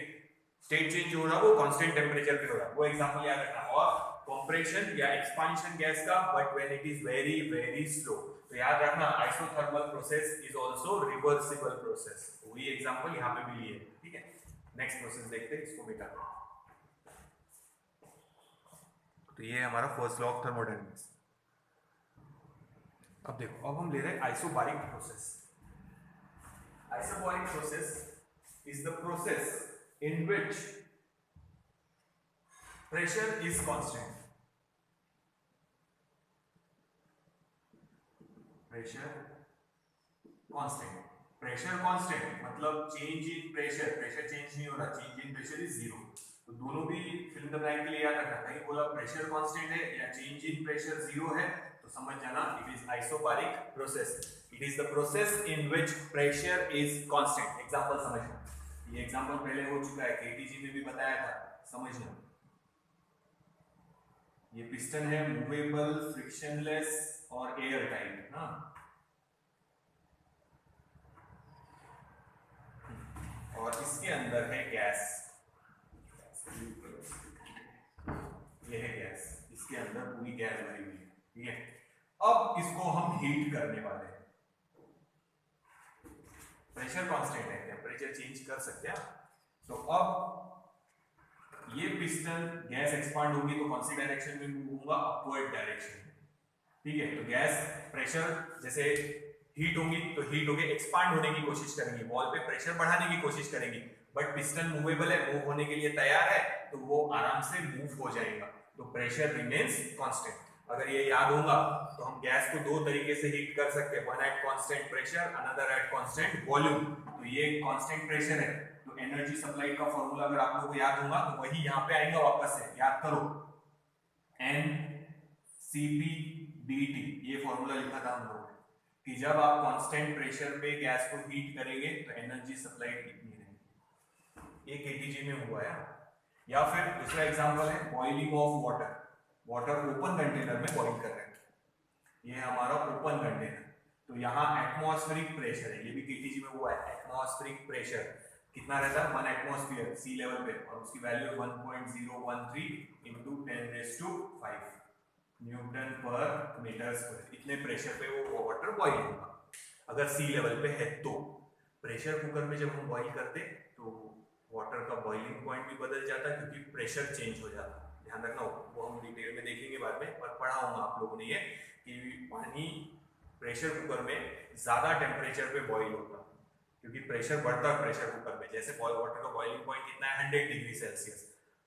स्टेट चेंज हो रहा वो कांस्टेंट टेम्परेचर पे हो रहा, वो एग्जांपल याद रखना, और कंप्रेशन या एक्सपांशन गैस का, but when it is very very slow, तो याद रखना isothermal process is also reversible process, वही एग्जांपल यहां पे भी लिए, ठीक है। नेक्स्ट प्रोसेस देखते हैं, इसको मिटा दो, तो ये है हमारा फर्स्ट लॉ ऑफ थर्मोडायनामिक्स। अब देखो अब हम ले रहे हैं isobaric process. Isobaric process is the process in which pressure is constant, pressure constant मतलब change in pressure change नहीं हो रहा, change in pressure is 0, तो दोनों भी फिल इन द ब्लैंक के लिए याद रखना, कहीं बोला pressure constant है या change in pressure 0 है तो समझ जाना it is isobaric process, it is the process in which pressure is constant। Example समझना, ये एग्जांपल पहले हो चुका है, केटीजी में भी बताया था, समझना, ये पिस्टन है मूवेबल, फ्रिक्शनलेस और एयर टाइट ना, और इसके अंदर है गैस, ये है गैस, इसके अंदर पूरी गैस भरी हुई है, ठीक है। अब इसको हम हीट करने वाले हैं, प्रेशर कांस्टेंट है, टेम्परेचर चेंज कर सकते हैं, तो अब ये पिस्टन गैस एक्सपांड होगी तो कौन सी डायरेक्शन में मूव होगा, अपवर्ड डायरेक्शन में, ठीक है। तो गैस प्रेशर जैसे हीट होंगी तो हीट होके एक्सपांड होने की कोशिश करेंगी, वॉल पे प्रेशर बढ़ाने की कोशिश करेंगी, बट पिस्टन मूवेबल है, मूव होने के लिए तैयार है, तो वो आराम से मूव हो जाएगा, तो प्रेशर रिमेन्स कांस्टेंट। अगर ये याद होगा तो हम गैस को दो तरीके से हीट कर सकते हैं, one at constant pressure, another at constant volume. तो ये कांस्टेंट प्रेशर है, तो एनर्जी सप्लाई का फॉर्मूला अगर आप लोगों को याद होगा तो वही यहाँ पे आएगा, वापस से याद करो, एन सीपी डीटी, ये फॉर्मूला लिखा था हम लोगों ने कि जब आप कांस्टेंट प्रेशर पे गैस को हीट करेंगे तो एनर्जी सप्लाई कितनी रहेगी, ये केटीजी में हुआ है। या फिर दूसरा एग्जांपल है boiling of water, water open container में बॉइल कर रहे हैं, ये हमारा ओपन कंटेनर, तो यहाँ एटमॉस्फेरिक प्रेशर है, ये भी केटीजी में हुआ है। एटमॉस्फेरिक प्रेशर कितना रहता है, 1 एटमॉस्फेयर सी लेवल पे, और उसकी वैल्यू 1.013 इंटू 10⁵ न्यूटन पर मीटर स्क्वायर, इतने प्रेशर पे वो वाटर बॉईल होगा अगर सी लेवल पे है। तो प्रेशर कुकर में जब हम बॉईल करते तो वाटर का बॉइलिंग पॉइंट भी बदल जाता है क्योंकि प्रेशर चेंज हो जाता है, ध्यान रखना होगा, वो हम डिटेल में देखेंगे बाद में, पर पढ़ा होगा आप लोगों ने ये कि पानी प्रेशर कुकर में ज्यादा टेम्परेचर पे बॉईल होता है क्योंकि प्रेशर बढ़ता है प्रेशर कुकर में, जैसे वाटर का बॉइलिंग पॉइंट कितना है 100 डिग्री सेल्सियस,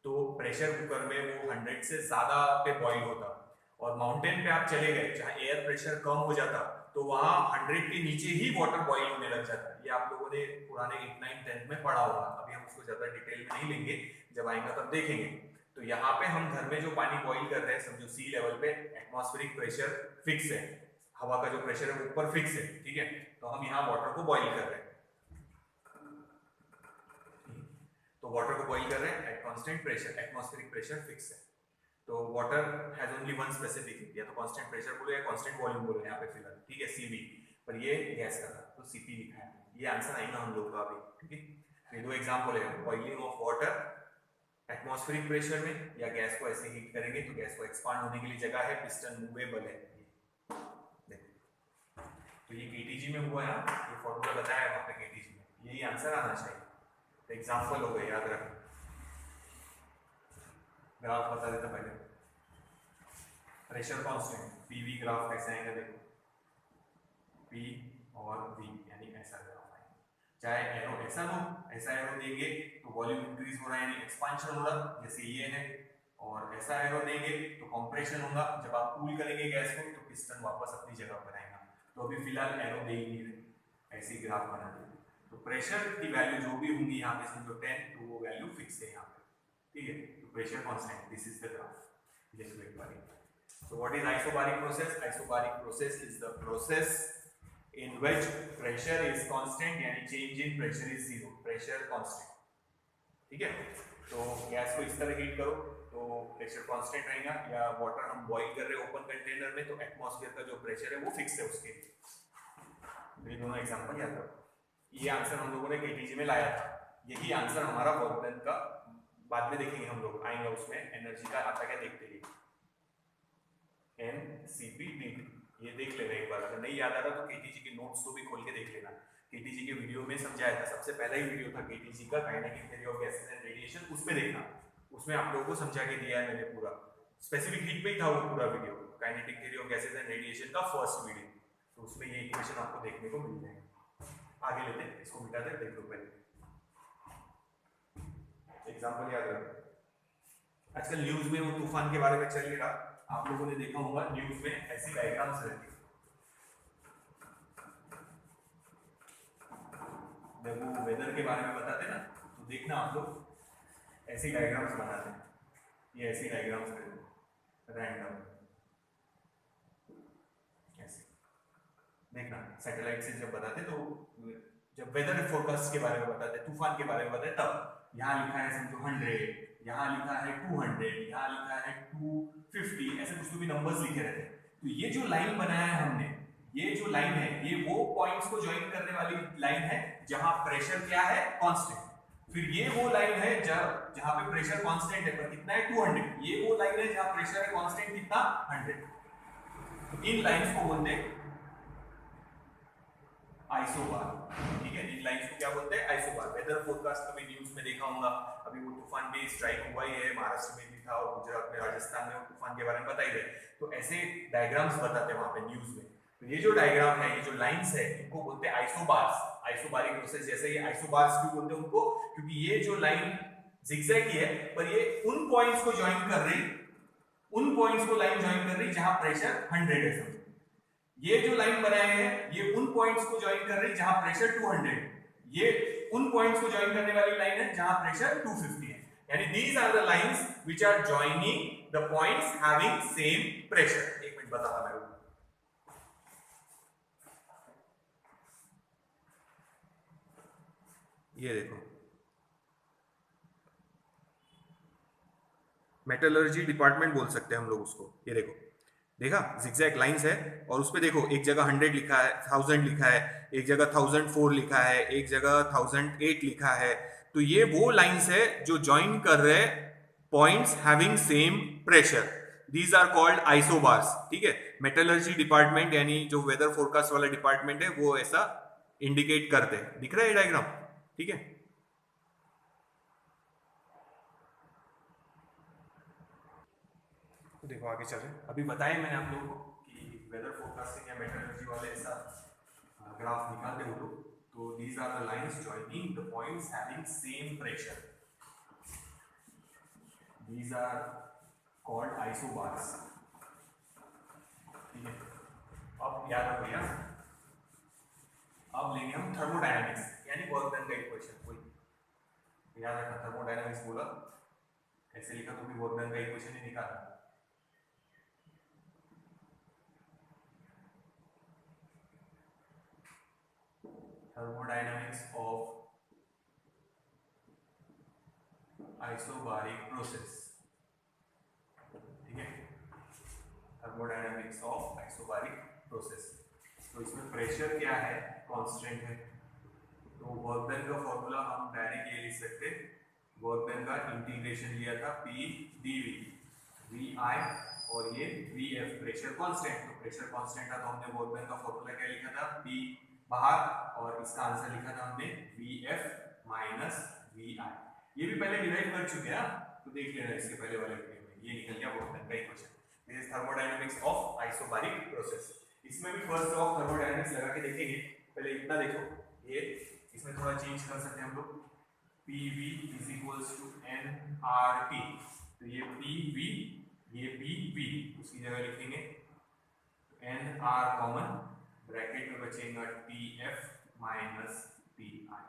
तो प्रेशर कुकर में वो 100 से ज्यादा पे बॉईल होता। और माउंटेन पे आप चले गए जहाँ एयर प्रेशर कम हो जाता तो वहां 100 के नीचे ही वाटर बॉईल होने लग जाता है, ये आप लोगों ने पुराने 8, 9, 10 में पढ़ा होगा, अभी हम उसको ज्यादा डिटेल में नहीं लेंगे, जब आएगा तब देखेंगे। तो यहाँ पे हम घर में जो पानी बॉईल कर रहे हैं, समझो सी लेवल पे एटमॉस्फेरिक प्रेशर फिक्स है, हवा का जो प्रेशर है वो ऊपर फिक्स है, ठीक है, तो हम यहाँ वाटर को बॉईल कर रहे हैं, तो वाटर को बॉईल कर रहे हैं at constant pressure, atmospheric pressure fix है, तो water has only one specific heat, या तो कांस्टेंट प्रेशर बोलो या कांस्टेंट वॉल्यूम बोलो यहाँ पे फिलहाल, ठीक है, सीवी, पर ये गैस का था तो सीपी लिखा है, ये आंसर आएगा हम लोग का अभी, ठीक है। ये दो एग्जांपल है, boiling of water atmospheric pressure में, या गैस को ऐसे हीट करेंगे तो गैस को एक्सपांड होने के लिए जगह है, पिस्टन मूवेबल है, देखो तो ये केटीजी में हुआ है, ये फॉर्मूला बताया है वहां पे केटीजी में, यही आंसर आना चाहिए। तो एग्जांपल हो गए, याद रखना, ग्राफ बता देता पहले, प्रेशर कांस्टेंट पीवी ग्राफ कैसे आएगा देखो, पी और वी यानी ऐसा ग्राफ आएगा, चाहे एरो ऐसा लो, ऐसा एरो देंगे तो वॉल्यूम इंक्रीज हो रहा है यानी एक्सपांशन हो रहा जैसे ये है, और ऐसा एरो देंगे तो कंप्रेशन होगा, जब आप कूल करेंगे गैस को तो पिस्टन वापस अपनी जगह पर आएगा, तो अभी फिलहाल एरो दे ही नहीं रहे, ऐसे ही ग्राफ बना देंगे, तो प्रेशर की वैल्यू जो भी होंगी यहाँ पे समझो 10, तो वो वैल्यू फिक्स है यहाँ पे, ठीक है, तो pressure constant, this is the graph, this is एक बार। So what is isobaric process? Isobaric process is the process in which pressure is constant, यानी change in pressure is zero, pressure constant, ठीक है। तो गैस को इस तरह heat करो तो प्रेशर कांस्टेंट रहेगा, या वाटर हम बॉईल कर रहे हैं ओपन कंटेनर में तो एटमॉस्फेयर का जो प्रेशर है वो फिक्स है उसके, तो ये दोनों एग्जांपल याद रखो। ये आंसर हम लोगों ने केटीजी में लाया था, यही आंसर हमारा वर्क डन का बाद में देखेंगे, हम लोग आएंगे उसमें एनर्जी का आता क्या देखते हैं, NCPDT, ये देख लेना एक बार, अगर नहीं याद आ रहा तो केटीजी के नोट्स को भी खोल के देख लेना, केटीजी के वीडियो में समझाया था, सबसे पहला ही वीडियो था केटीजी का, kinetic theory of gases and radiation, उसमें देखना, उसमें आप लोगों को समझा के दिया है मैंने पूरा, स्पेसिफिक हीट पे ही था वो पूरा video, kinetic theory of gases and radiation का फर्स्ट वीडियो, तो उसमें ये इक्वेशन आपको देखने को मिल जाएगा। आगे लेते हैं, इसको मिटा दे, देख लो पहले एग्जांपल याद रखो। आजकल न्यूज में वो तूफान के बारे में चल रहा, आप लोगों ने देखा होगा न्यूज में ऐसी डायग्राम्स रहती है, जब वो वेदर के बारे में बताते ना तो देखना आप लोग ऐसी डायग्राम्स बनाते हैं, ये ऐसी डायग्राम्स रहती है रैंडम, ऐसे देखना, सैटेलाइट से जब बताते तो जब वेदर फोरकास्ट के बारे में बताते, तूफान के बारे में बताते, तब यहाँ लिखा है समझो 100, यहाँ लिखा है 200, यहाँ लिखा है 250, ऐसे कुछ तो भी नंबर्स लिखे रहते हैं, तो ये जो लाइन बनाया है हमने, ये जो लाइन है ये वो पॉइंट्स को ज्वाइन करने वाली लाइन है जहां प्रेशर क्या है कांस्टेंट, फिर ये वो लाइन है जहां पे प्रेशर कांस्टेंट है पर कितना है 200, ये वो लाइन है जहां प्रेशर है कांस्टेंट कितना 100, तो इन लाइंस को बोलते हैं आइसोबार, ठीक है, इन लाइंस को क्या बोलते हैं आइसोबार। वेदर फोरकास्ट कभी न्यूज में देखा होगा, अभी वो तूफान भी स्ट्राइक हुआ ही है, महाराष्ट्र में भी था और गुजरात में राजस्थान में वो तूफान के बारे में बताई गए, तो ऐसे डायग्राम्स बताते हैं वहां पे न्यूज में, तो ये जो डायग्राम है, ये जो लाइंस है, इनको बोलते हैं आइसोबार्स। आइसोबारिक प्रोसेस जैसे ये आइसोबार्स क्यों बोलते हैं उनको, क्योंकि ये जो लाइन जिगजैग की है पर ये उन पॉइंट्स को ज्वाइन कर रही, उन पॉइंट्स को लाइन ज्वाइन कर रही जहां प्रेशर 100 है। ये जो लाइन बनाए हैं ये उन पॉइंट्स को ज्वाइन कर रही जहां प्रेशर 200, ये उन पॉइंट्स को ज्वाइन करने वाली लाइन है जहां प्रेशर 250 है। यानी these are the lines which are joining the points having same pressure. एक मिनट बताता मैं, ये देखो मेटलर्जी डिपार्टमेंट बोल सकते हैं हम लोग उसको। ये देखो, देखा जिगजैग लाइंस है और उस पे देखो एक जगह 100 लिखा है, 1000 लिखा है, एक जगह 1004 लिखा है, एक जगह 1008 लिखा है। तो ये वो लाइंस है जो ज्वाइन कर रहे points having same pressure. These are called isobars. ठीक है, मेटलर्जी डिपार्टमेंट यानी जो वेदर फोरकास्ट वाला डिपार्टमेंट है वो ऐसा इंडिकेट करते हैं। दिख रहा है डायग्राम? ठीक है, तो देखो आगे चल रहे हैं। अभी बताया मैंने आप लोगों को कि वेदर फोरकास्टिंग या मेटलर्जी वाले ऐसा ग्राफ निकालते हो लोग, तो these are the lines joining the points having same pressure. These are called isobars. ठीक है, अब याद रखो भैया, अब लेंगे हम थर्मोडायनामिक्स यानी वर्क डन का इक्वेशन। कोई याद रखना, थर्मोडायनामिक्स बोला ऐसे लिखा तो भी वर्क डन का इक्वेशन ही निकाला। thermodynamics of isobaric process। ठीक है, thermodynamics of isobaric process। तो इसमें प्रेशर क्या है, कांस्टेंट है। तो वर्क डन का फॉर्मूला हम डायरेक्ट ये लिख सकते, वर्क डन का इंटीग्रेशन लिया था P dV, VI और ये VF प्रेशर कांस्टेंट। तो प्रेशर कांस्टेंट था तो हमने वर्क डन का फॉर्मूला क्या लिखा था, P बाहर, और इसका आंसर लिखा था हमने VF माइनस VI। ये भी पहले डिराइव कर चुके हैं, तो देख लेना इसके पहले वाले वीडियो में। ये निकल गया वर्क डन का equation. This is thermodynamics of isobaric process. इसमें भी फर्स्ट लॉ ऑफ थर्मोडायनामिक्स लगा के देखेंगे। पहले इतना देखो, ये इसमें थोड़ा चेंज कर सकते हैं हम लोग। PV is equals to nRT। तो ये PV, ये PP, उसकी जगह लिखेंगे nR कॉमन, ब्रैकेट में बचेगा TF माइनस TI।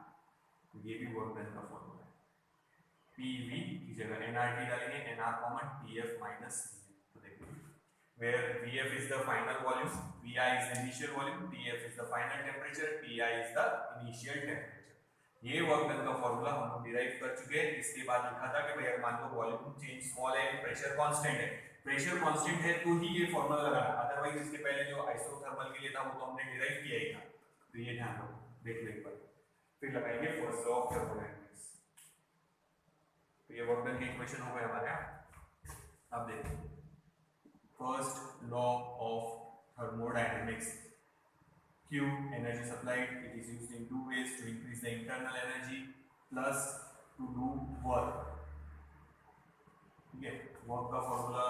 ये भी वर्क डन का फॉर्मूला है। PV की जगह nRT डालेंगे, nR common, TF minus TI। तो देखो, where VF is the final volume, VI is the initial volume, TF is the final temperature, TI is the initial temperature। ये work done का formula हम लोग derive कर चुके हैं। इसके बाद लिखा था कि भाई अगर मान लो वॉल्यूम चेंज स्मॉल है, प्रेशर कांस्टेंट है, प्रेशर कांस्टेंट है तो ही ये फॉर्मूला लगाना, अदरवाइज इसके पहले जो आइसोथर्मल के लिए था वो तो हमने डिराइव किया ही था। तो ये ध्यान रखो, देख लो एक बार, फिर लगाएंगे फर्स्ट लॉ ऑफ थर्मोडायनामिक्स। तो ये वर्क डन के इक्वेशन हो गए हमारे यहाँ। अब देखो first law of thermodynamics, Q energy supplied, it is used in two ways, to increase the internal energy plus to do work। ठीक है, वर्क का फॉर्मूला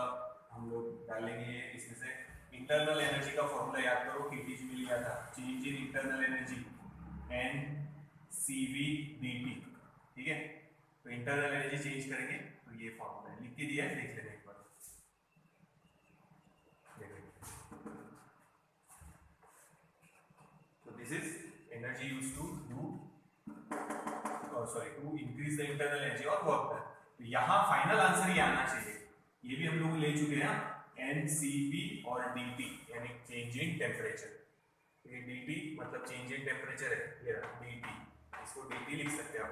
हम लोग डालेंगे इसमें से। इंटरनल एनर्जी का फॉर्मूला याद करो, KTG में लिया था, change in internal energy NCV dt। ठीक है, तो इंटरनल एनर्जी चेंज करेंगे तो ये फॉर्मूला है, लिख के दिया है, देख लेना एक बार। This is energy used to do, to increase the internal energy or work done। तो यहाँ फाइनल आंसर ये आना चाहिए। ये भी हम लोग ले चुके हैं, NCP और DT यानी चेंज इन टेम्परेचर। ये DT मतलब चेंज इन टेम्परेचर है, ये रहा DT, इसको DT लिख सकते हैं आप,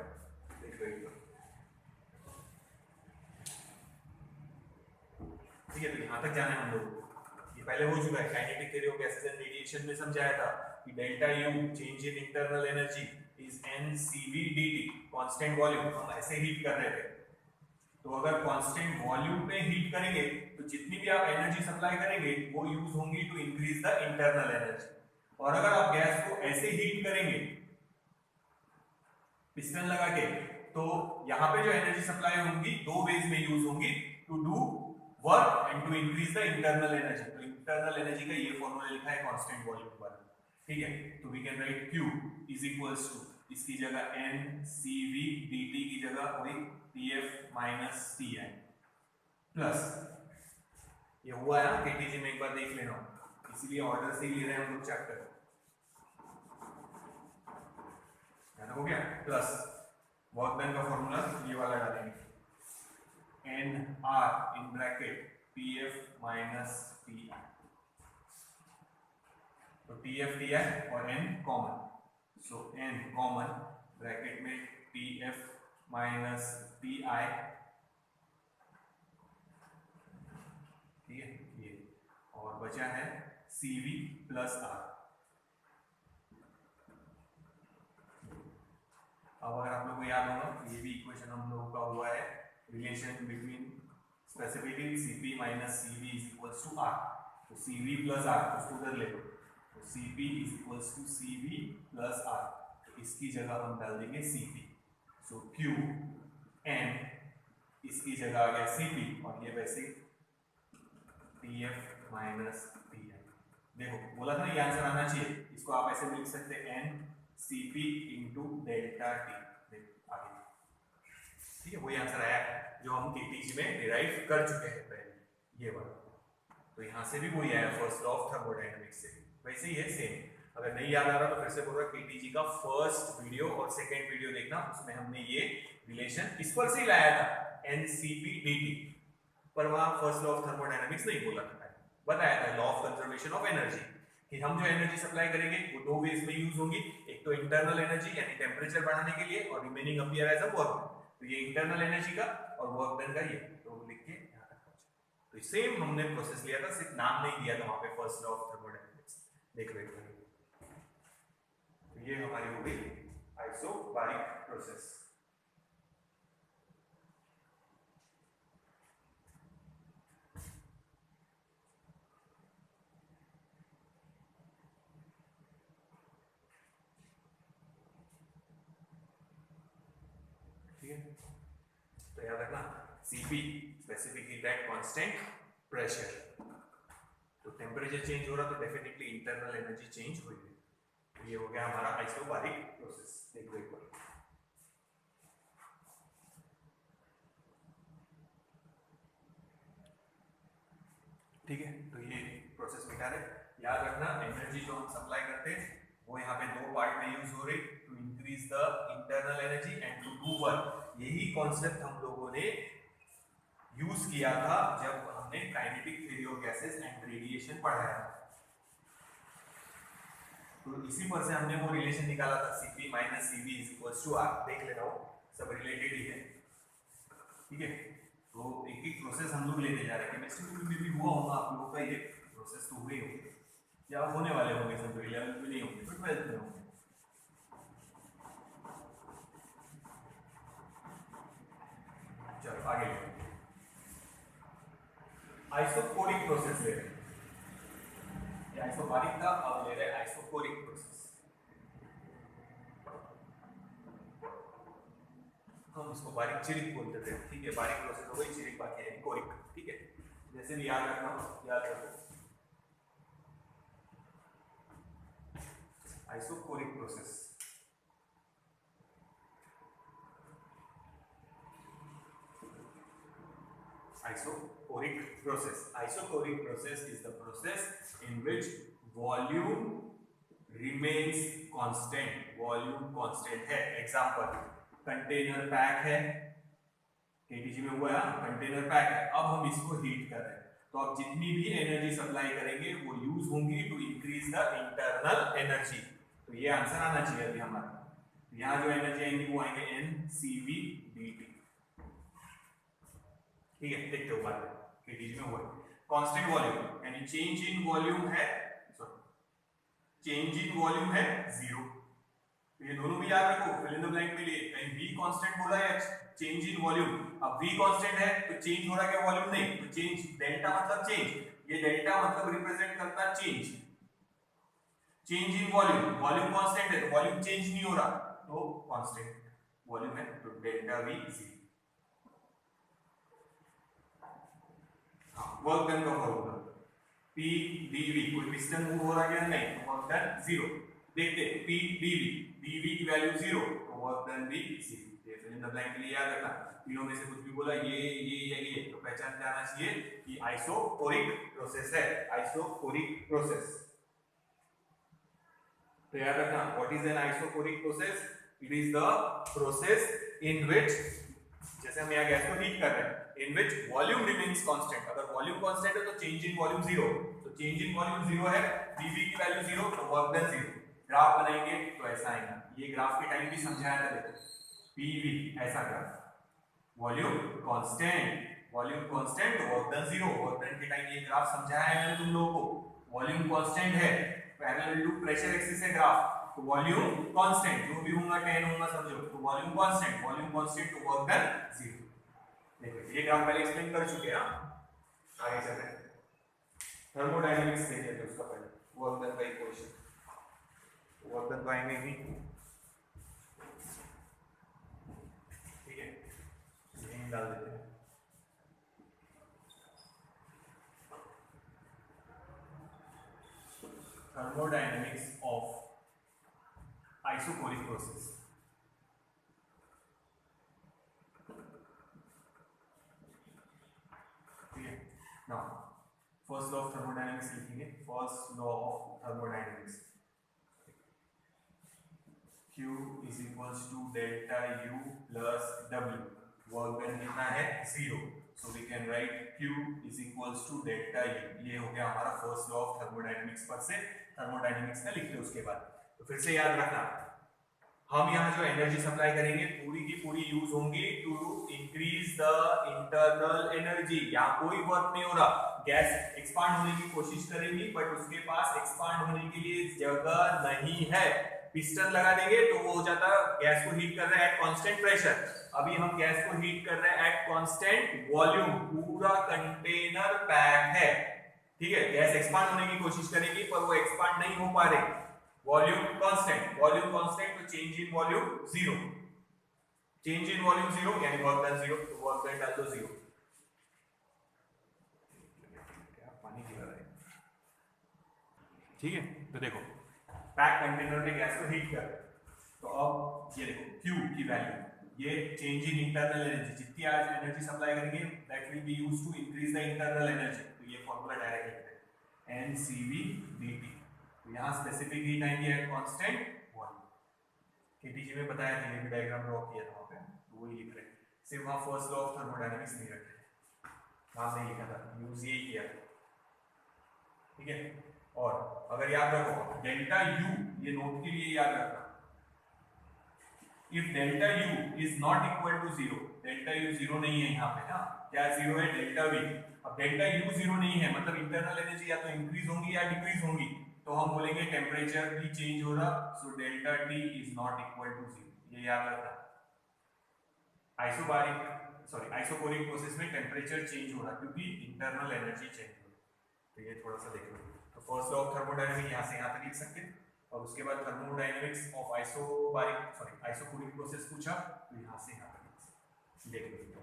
देख लो एक बार। ठीक है, तो यहाँ तक जाना है हम लोग, ये पहले हो चुका है। Kinetic theory of gases and radiation में समझाया था कि delta U change in internal energy is NCV dt, constant volume. हम ऐसे हीट कर रहे थे, तो अगर कांस्टेंट वॉल्यूम पे हीट करेंगे तो जितनी भी आप एनर्जी सप्लाई करेंगे वो यूज होंगी to increase the internal energy. और अगर आप गैस को ऐसे हीट करेंगे पिस्टन लगा के, तो यहाँ पे जो एनर्जी सप्लाई होंगी दो वेज में यूज होंगी, to do work and to increase the internal energy. तो इंटरनल एनर्जी का ये फॉर्मूला लिखा है कांस्टेंट वॉल्यूम पर, ठीक है। तो we can write Q is equals to, इसकी जगह NCV dt की जगह वही TF माइनस TI प्लस, ये हुआ है ना KTG में, एक बार देख लेना, इसीलिए ऑर्डर से ही ले रहे हैं हम लोग चैप्टर, हो गया। प्लस वर्क डन का फॉर्मूला ये वाला डालेंगे, NR in bracket PF minus TI। तो TF TI और N कॉमन, सो N कॉमन ब्रैकेट में TF माइनस TI, ठीक है ये, और बचा है CV प्लस R। अब अगर आप लोगों को याद होगा, ये भी इक्वेशन हम लोगों का हुआ है, relation between specifically Cp minus Cv is equals to R। तो Cv प्लस R उसको उधर ले लो, तो Cp is equals to Cv plus R। तो इसकी जगह हम डाल देंगे Cp, सो Q N, इसकी जगह आ गया Cp, और ये वैसे TF माइनस TI। देखो बोला था ना ये आंसर आना चाहिए, इसको आप ऐसे लिख सकते हैं N Cp into delta T, आगे, ठीक है। वही आंसर आया जो हम KTG में डिराइव कर चुके हैं पहले, ये वाला। तो यहाँ से भी वही आया, फर्स्ट लॉ ऑफ थर्मोडायनेमिक्स से, वैसे ही है सेम। अगर नहीं याद आ रहा तो फिर से बोल रहा, KTG का फर्स्ट वीडियो और सेकेंड वीडियो देखना, उसमें हमने ये रिलेशन इस पर से ही लाया था, NCP dt, पर वहां फर्स्ट लॉ ऑफ थर्मोडायनेमिक्स नहीं बोला था, बताया था law of conservation of energy, कि हम जो एनर्जी सप्लाई करेंगे वो दो वेज में यूज होंगी, एक तो इंटरनल एनर्जी यानी टेम्परेचर बढ़ाने के लिए, और remaining appear as a work. तो ये इंटरनल एनर्जी का और वर्क डन का ये तो लिख के यहां तक पहुंचे। तो सेम हमने प्रोसेस लिया था, सिर्फ नाम नहीं दिया था वहां पे, फर्स्ट लॉ ऑफ थर्मोडायनेमिक्स। देख लो एक, तो ये हमारी हो गई आइसोबारिक प्रोसेस। तो याद रखना Cp specific heat at constant pressure. तो टेम्परेचर चेंज हो रहा तो डेफिनेटली इंटरनल एनर्जी चेंज हुई है। तो ये हो गया हमारा आइसोबारिक प्रोसेस। देखो एक बार, ठीक है। तो ये प्रोसेस मिटा रहे, याद रखना एनर्जी जो हम सप्लाई करते हैं वो यहाँ पे दो पार्ट में यूज हो रही, to increase the internal energy and to do work. यही कॉन्सेप्ट हम लोगों ने यूज किया था जब हमने kinetic theory of gases and radiation पढ़ाया। तो इसी पर से हमने वो रिलेशन निकाला था, Cp minus Cv is equals to R। देख लेना हो, सब रिलेटेड ही है, ठीक है। तो एक एक प्रोसेस हम लोग लेते जा रहे हैं। केमिस्ट्री में भी हुआ होगा आप लोगों का ये प्रोसेस, तो हुए होंगे या होने वाले होंगे, सब 11th में नहीं होंगे तो 12th में होंगे। चलो आगे आइसोकोरिक प्रोसेस ले रहे हैं, आइसोबारिक था, अब ले रहे हैं आइसोकोरिक प्रोसेस। हम इसको बारीक चिरिक बोलते थे, ठीक है। बारीक प्रोसेस हो गई, चिरिक बाकी है कोरिक, ठीक है। जैसे भी याद रखना, याद रखो isochoric process. Isocoric process. Isocoric process is the process in which volume remains constant. Volume constant है। Example, कंटेनर पैक है, KTG में हुआ है, कंटेनर पैक है, अब हम इसको हीट कर रहे हैं, तो अब जितनी भी एनर्जी सप्लाई करेंगे वो यूज होंगी to increase the internal energy. तो ये आंसर आना चाहिए अभी हमारा। यहाँ जो एनर्जी आएंगी वो आएंगे NCV dt, ठीक है। देखते हो बात KTG में हुआ कांस्टेंट वॉल्यूम यानी चेंज इन वॉल्यूम है, चेंज इन वॉल्यूम है 0। तो ये दोनों भी याद रखो, फिल इन द ब्लैंक के लिए। कहीं V कांस्टेंट बोला है, चेंज इन वॉल्यूम, अब V कांस्टेंट है तो चेंज हो रहा है क्या वॉल्यूम? नहीं, तो चेंज डेल्टा मतलब चेंज, ये डेल्टा मतलब रिप्रेजेंट करता है change. Change in volume, volume constant है तो वॉल्यूम चेंज नहीं हो रहा, तो कांस्टेंट वॉल्यूम है, तो डेल्टा V 0। वर्क डन का फॉर्मूला P dV, कोई पिस्टन मूव हो रहा है या नहीं, तो वर्क डन 0। देखते हैं P dV, dV की वैल्यू 0 तो वर्क डन भी 0। ये फिल इन द ब्लैंक के लिए याद रखना, तीनों में से कुछ भी बोला ये या ये तो पहचान जाना चाहिए कि आइसोकोरिक प्रोसेस है, आइसोकोरिक प्रोसेस। तो याद रखना, what is an isochoric process? It is the process in which, जैसे हम यहाँ गैस को हीट कर रहे हैं, in which volume remains constant. अगर वॉल्यूम कांस्टेंट है तो चेंज इन वॉल्यूम 0, तो चेंज इन वॉल्यूम 0 है, dV की वैल्यू 0 तो वर्क डन 0। ग्राफ बनाएंगे तो ऐसा आएगा, ये ग्राफ के टाइम भी समझाया था, देखो PV ऐसा graph, volume constant, volume constant तो वर्क डन 0। वर्क डन के टाइम ये ग्राफ समझाया है मैंने तुम लोगों को, वॉल्यूम कांस्टेंट है, पैरेलल टू प्रेशर एक्सिस है ग्राफ, तो वॉल्यूम कांस्टेंट जो भी होगा 10 होगा समझो, तो वॉल्यूम कांस्टेंट तो वर्क डन 0। देखो ये ग्राफ पहले एक्सप्लेन कर चुके हैं, आगे चलते हैं थर्मोडायनामिक्स देखिए तो उसका पहले वर्क डन का इक्वेशन, वर्क डन तो आएंगे ही, ठीक है, यहीं डाल देते हैं। Thermodynamics of isocoric process। ठीक है, now first law of thermodynamics लिखेंगे, first law of thermodynamics, Q is equals to delta U plus W, work done कितना है 0, so we can write Q is equals to delta U। ये हो गया हमारा first law of thermodynamics पर से thermodynamics का लिखते हैं। उसके बाद तो फिर से याद रखना, हम यहाँ जो एनर्जी सप्लाई करेंगे पूरी की पूरी यूज होंगी to increase the internal energy. यहाँ कोई वर्क नहीं हो रहा, गैस एक्सपांड होने की कोशिश करेगी बट उसके पास एक्सपांड होने के लिए जगह नहीं है, पिस्टन लगा देंगे तो वो हो जाता, गैस को हीट कर रहे हैं एट कांस्टेंट प्रेशर, अभी हम गैस को हीट कर रहे हैं एट कांस्टेंट वॉल्यूम, पूरा कंटेनर पैक है, ठीक है, गैस एक्सपांड होने की कोशिश करेगी पर वो एक्सपांड नहीं हो पा रही, वॉल्यूम कांस्टेंट तो change in volume 0, change in volume 0 यानी वर्क डन 0, तो वर्क डन डाल दो 0। क्या पानी गिर रहा है, ठीक है, तो देखो पैक कंटेनर में गैस को हीट कर, तो अब ये देखो Q की वैल्यू, ये चेंज इन इंटरनल एनर्जी, जितनी आज एनर्जी सप्लाई करेंगे that will be used to increase the internal energy, तो ये फार्मूला डायरेक्ट लिखते हैं NCV dt। तो यहाँ स्पेसिफिक हीट आएंगे एट कांस्टेंट वॉल्यूम, केटीजी में बताया था, ये भी डायग्राम ड्रॉ किया था वहाँ पे, तो वही लिख रहे हैं, सिर्फ वहाँ फर्स्ट लॉ ऑफ थर्मोडायनामिक्स नहीं रखे, नाम नहीं लिखा था, यूज यही किया था, ठीक है। और अगर याद रखो डेल्टा U, ये नोट के लिए याद रखना, if delta U is not equal to 0, delta U 0 नहीं है यहाँ पे, हाँ क्या 0 है, डेल्टा V, अब डेल्टा U 0 नहीं है मतलब इंटरनल एनर्जी या तो इंक्रीज होंगी या डिक्रीज होंगी, तो हम बोलेंगे टेम्परेचर भी चेंज हो रहा, so delta T is not equal to 0, ये याद रखना। आइसोकोरिक प्रोसेस में टेम्परेचर चेंज हो रहा क्योंकि इंटरनल एनर्जी चेंज हो रही, तो ये थोड़ा सा देख लो। तो फर्स्ट लॉ ऑफ थर्मोडायनामिक्स यहाँ से यहाँ तक लिख सकते हैं, और उसके बाद थर्मोडायनामिक्स ऑफ आइसोकोरिक प्रोसेस पूछा तो यहाँ से यहाँ तक देख लो।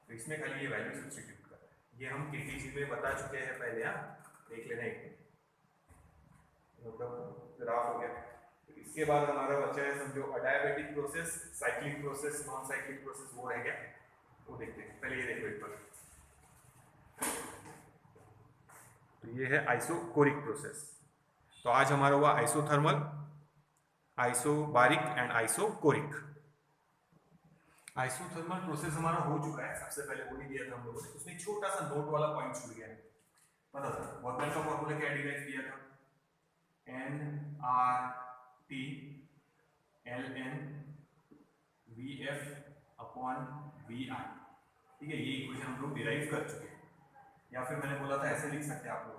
तो इसमें खाली ये वैल्यू सब्स्टिट्यूट कर रहा है, ये हम केटीजी में बता चुके हैं पहले, देख लेना एक मतलब ग्राफ हो गया। तो इसके बाद हमारा बच्चा है समझो adiabatic process, cyclic process, non cyclic process, वो रह गया, वो देखते हैं। पहले ये देखो एक बार, तो ये है आइसोकोरिक प्रोसेस। तो आज हमारा हुआ isothermal, isobaric and isochoric. Isothermal process हमारा हो चुका है, सबसे पहले वो ही दिया था हम लोगों ने, उसमें छोटा सा नोट वाला पॉइंट छूट गया है, पता था वर्क डन का फॉर्मूला क्या डिराइव किया था, nRT ln VF upon VI, ठीक है, ये इक्वेशन हम लोग डिराइव कर चुके हैं, या फिर मैंने बोला था ऐसे लिख सकते हैं आप लोग,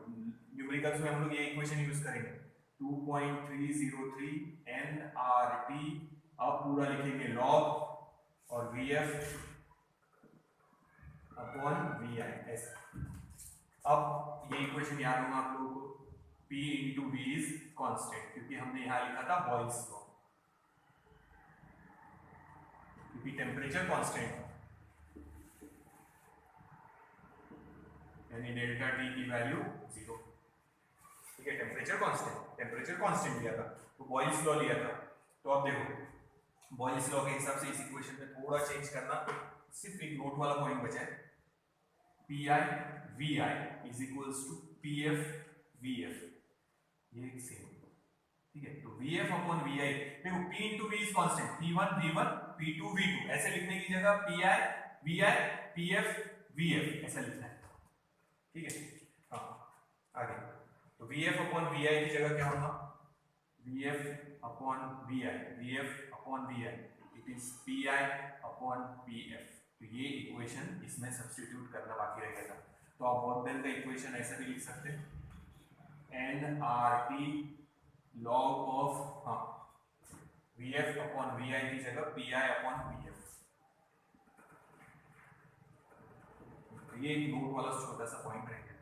न्यूमेरिकल्स में हम लोग ये इक्वेशन यूज करेंगे 2.303 nRT, अब पूरा लिखेंगे log और VF अपॉन VI ऐसा। अब ये इक्वेशन याद होगा आप लोगों को, P into V is constant, क्योंकि हमने यहाँ लिखा था बॉयल्स लॉ, क्योंकि टेम्परेचर कॉन्स्टेंट है। यानी डेल्टा टी की वैल्यू 0। ठीक है, टेम्परेचर कांस्टेंट लिया था, तो बॉयल्स लॉ लिया था। तो अब देखो बॉयल्स लॉ के हिसाब से इस इक्वेशन में थोड़ा चेंज करना, सिर्फ एक नोट वाला पॉइंट बचा है, P I V I is equals to P F V F, ये सेम। ठीक है, तो V F upon V I, देखो P into V is constant, P one V one P two V two, ऐसे लिखने की जगह P I V I P F V F ऐसा लिखना है। ठीक है, हाँ आगे, तो V F upon V I की जगह क्या होगा, V F upon V I, V F upon V I it is P I upon P F. तो ये इक्वेशन इसमें सब्स्टिट्यूट करना बाकी रह गया था, तो आप वर्क डन का इक्वेशन ऐसे भी लिख सकते हैं, N R T log of, हाँ V F upon V I की जगह P I upon V F. ये एक नोट वाला छोटा सा पॉइंट रहेगा।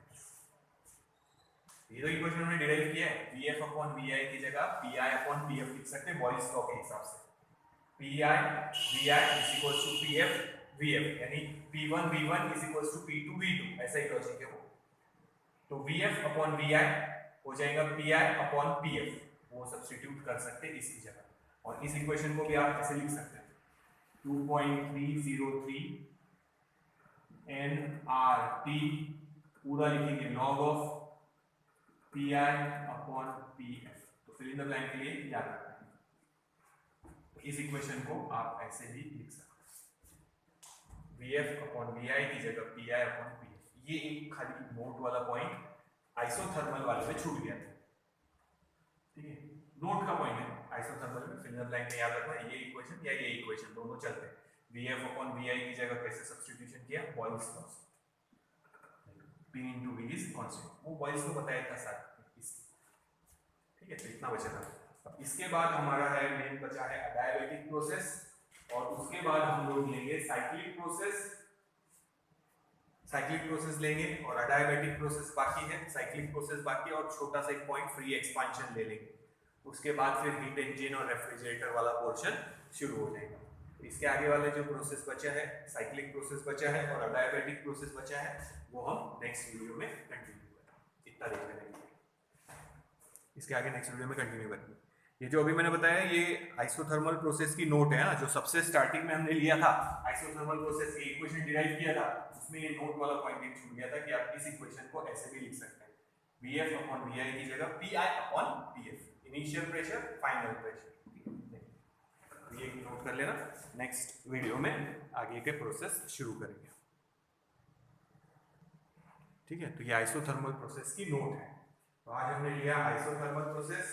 ये तो इक्वेशन हमने डिराइव किया है, V F upon V I की जगह P I upon P F लिख सकते हैं बॉयल्स लॉ के हिसाब से, P I V I is equal to P F V F, यानी P one V one is equal to P two V two, ऐसा ही लॉजिक है वो। तो V F upon V I हो जाएगा P I upon P F, वो substitute कर सकते हैं इसकी जगह, और इस इक्वेशन को भी आप ऐसे लिख सकते हैं 2.303 एन आर टी पूरा लिखेंगे log of P I upon P F. तो फिल इन द ब्लैंक के लिए याद रखना है, तो इस इक्वेशन को आप ऐसे भी लिख सकते हैं, we F upon V I की जगह P I upon P F. ये एक खाली नोट वाला पॉइंट आइसोथर्मल वाले में छूट गया था। ठीक है, नोट का पॉइंट है, आइसोथर्मल में फिल इन द ब्लैंक में याद रखना, ये इक्वेशन या ये इक्वेशन दोनों चलते हैं। We F upon V I की जगह कैसे सब्स्टिट्यूशन किया, Boyle's law, P into V is constant, वो बॉयल्स को बताया था सर। ठीक है, तो इतना बचा था। अब इसके बाद हमारा है मेन बचा है अडायबेटिक प्रोसेस, और उसके बाद हम लोग लेंगे साइक्लिक प्रोसेस। साइक्लिक प्रोसेस लेंगे और अडायबेटिक प्रोसेस बाकी है, साइक्लिक प्रोसेस बाकी है, और छोटा सा एक पॉइंट फ्री एक्सपांशन ले लेंगे। उसके बाद फिर हीट इंजन और रेफ्रिजरेटर वाला पोर्शन शुरू हो जाएगा। इसके आगे वाले जो प्रोसेस बचा है, साइक्लिक प्रोसेस बचा है और अडायबेटिक प्रोसेस बचा है, वो हम नेक्स्ट वीडियो में कंटिन्यू करेंगे। इतना देख लेंगे, इसके आगे नेक्स्ट वीडियो में कंटिन्यू करेंगे। ये जो अभी मैंने बताया ये आइसोथर्मल प्रोसेस की नोट है ना, जो सबसे स्टार्टिंग में हमने लिया था आइसोथर्मल प्रोसेस की इक्वेशन डिराइव किया था, उसमें ये नोट वाला पॉइंट एक छूट गया था कि आप इस इक्वेशन को ऐसे भी लिख सकते हैं, we F upon V I की जगह P I upon P F, initial pressure final pressure. ये नोट कर लेना, नेक्स्ट वीडियो में आगे के प्रोसेस शुरू करेंगे। ठीक है, तो ये आइसोथर्मल प्रोसेस की नोट है। तो आज हमने लिया आइसोथर्मल प्रोसेस,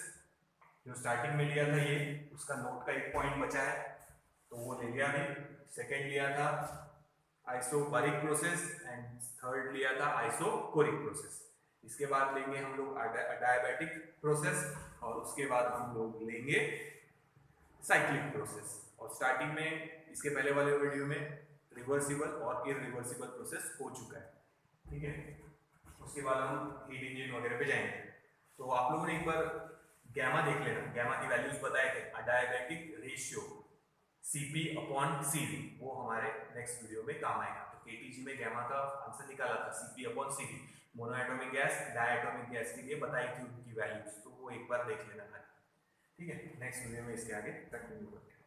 जो स्टार्टिंग में लिया था ये, उसका नोट का एक पॉइंट बचा है तो वो ले लिया अभी। सेकेंड लिया था आइसोबारिक प्रोसेस एंड थर्ड लिया था आइसोकोरिक प्रोसेस। इसके बाद लेंगे हम लोग डायबिटिक प्रोसेस, और उसके बाद हम लोग लेंगे साइक्लिक प्रोसेस। और स्टार्टिंग में इसके पहले वाले वीडियो में रिवर्सिबल और इरिवर्सिबल प्रोसेस हो चुका है। ठीक है, उसके बाद हम हीट इंजन वगैरह पे जाएंगे। तो आप लोगों ने एक बार गैमा देख लेना, गैमा की वैल्यूज बताए थे, अडायबेटिक रेशियो Cp अपॉन Cv, वो हमारे नेक्स्ट वीडियो में काम आएगा। तो केटीजी में गैमा का आंसर निकाला था Cp upon Cv, monoatomic gas diatomic gas के लिए बताई थी उनकी वैल्यूज, तो वो एक बार देख लेना। ठीक है, नेक्स्ट वीडियो में इसके आगे कंटिन्यू करते हैं।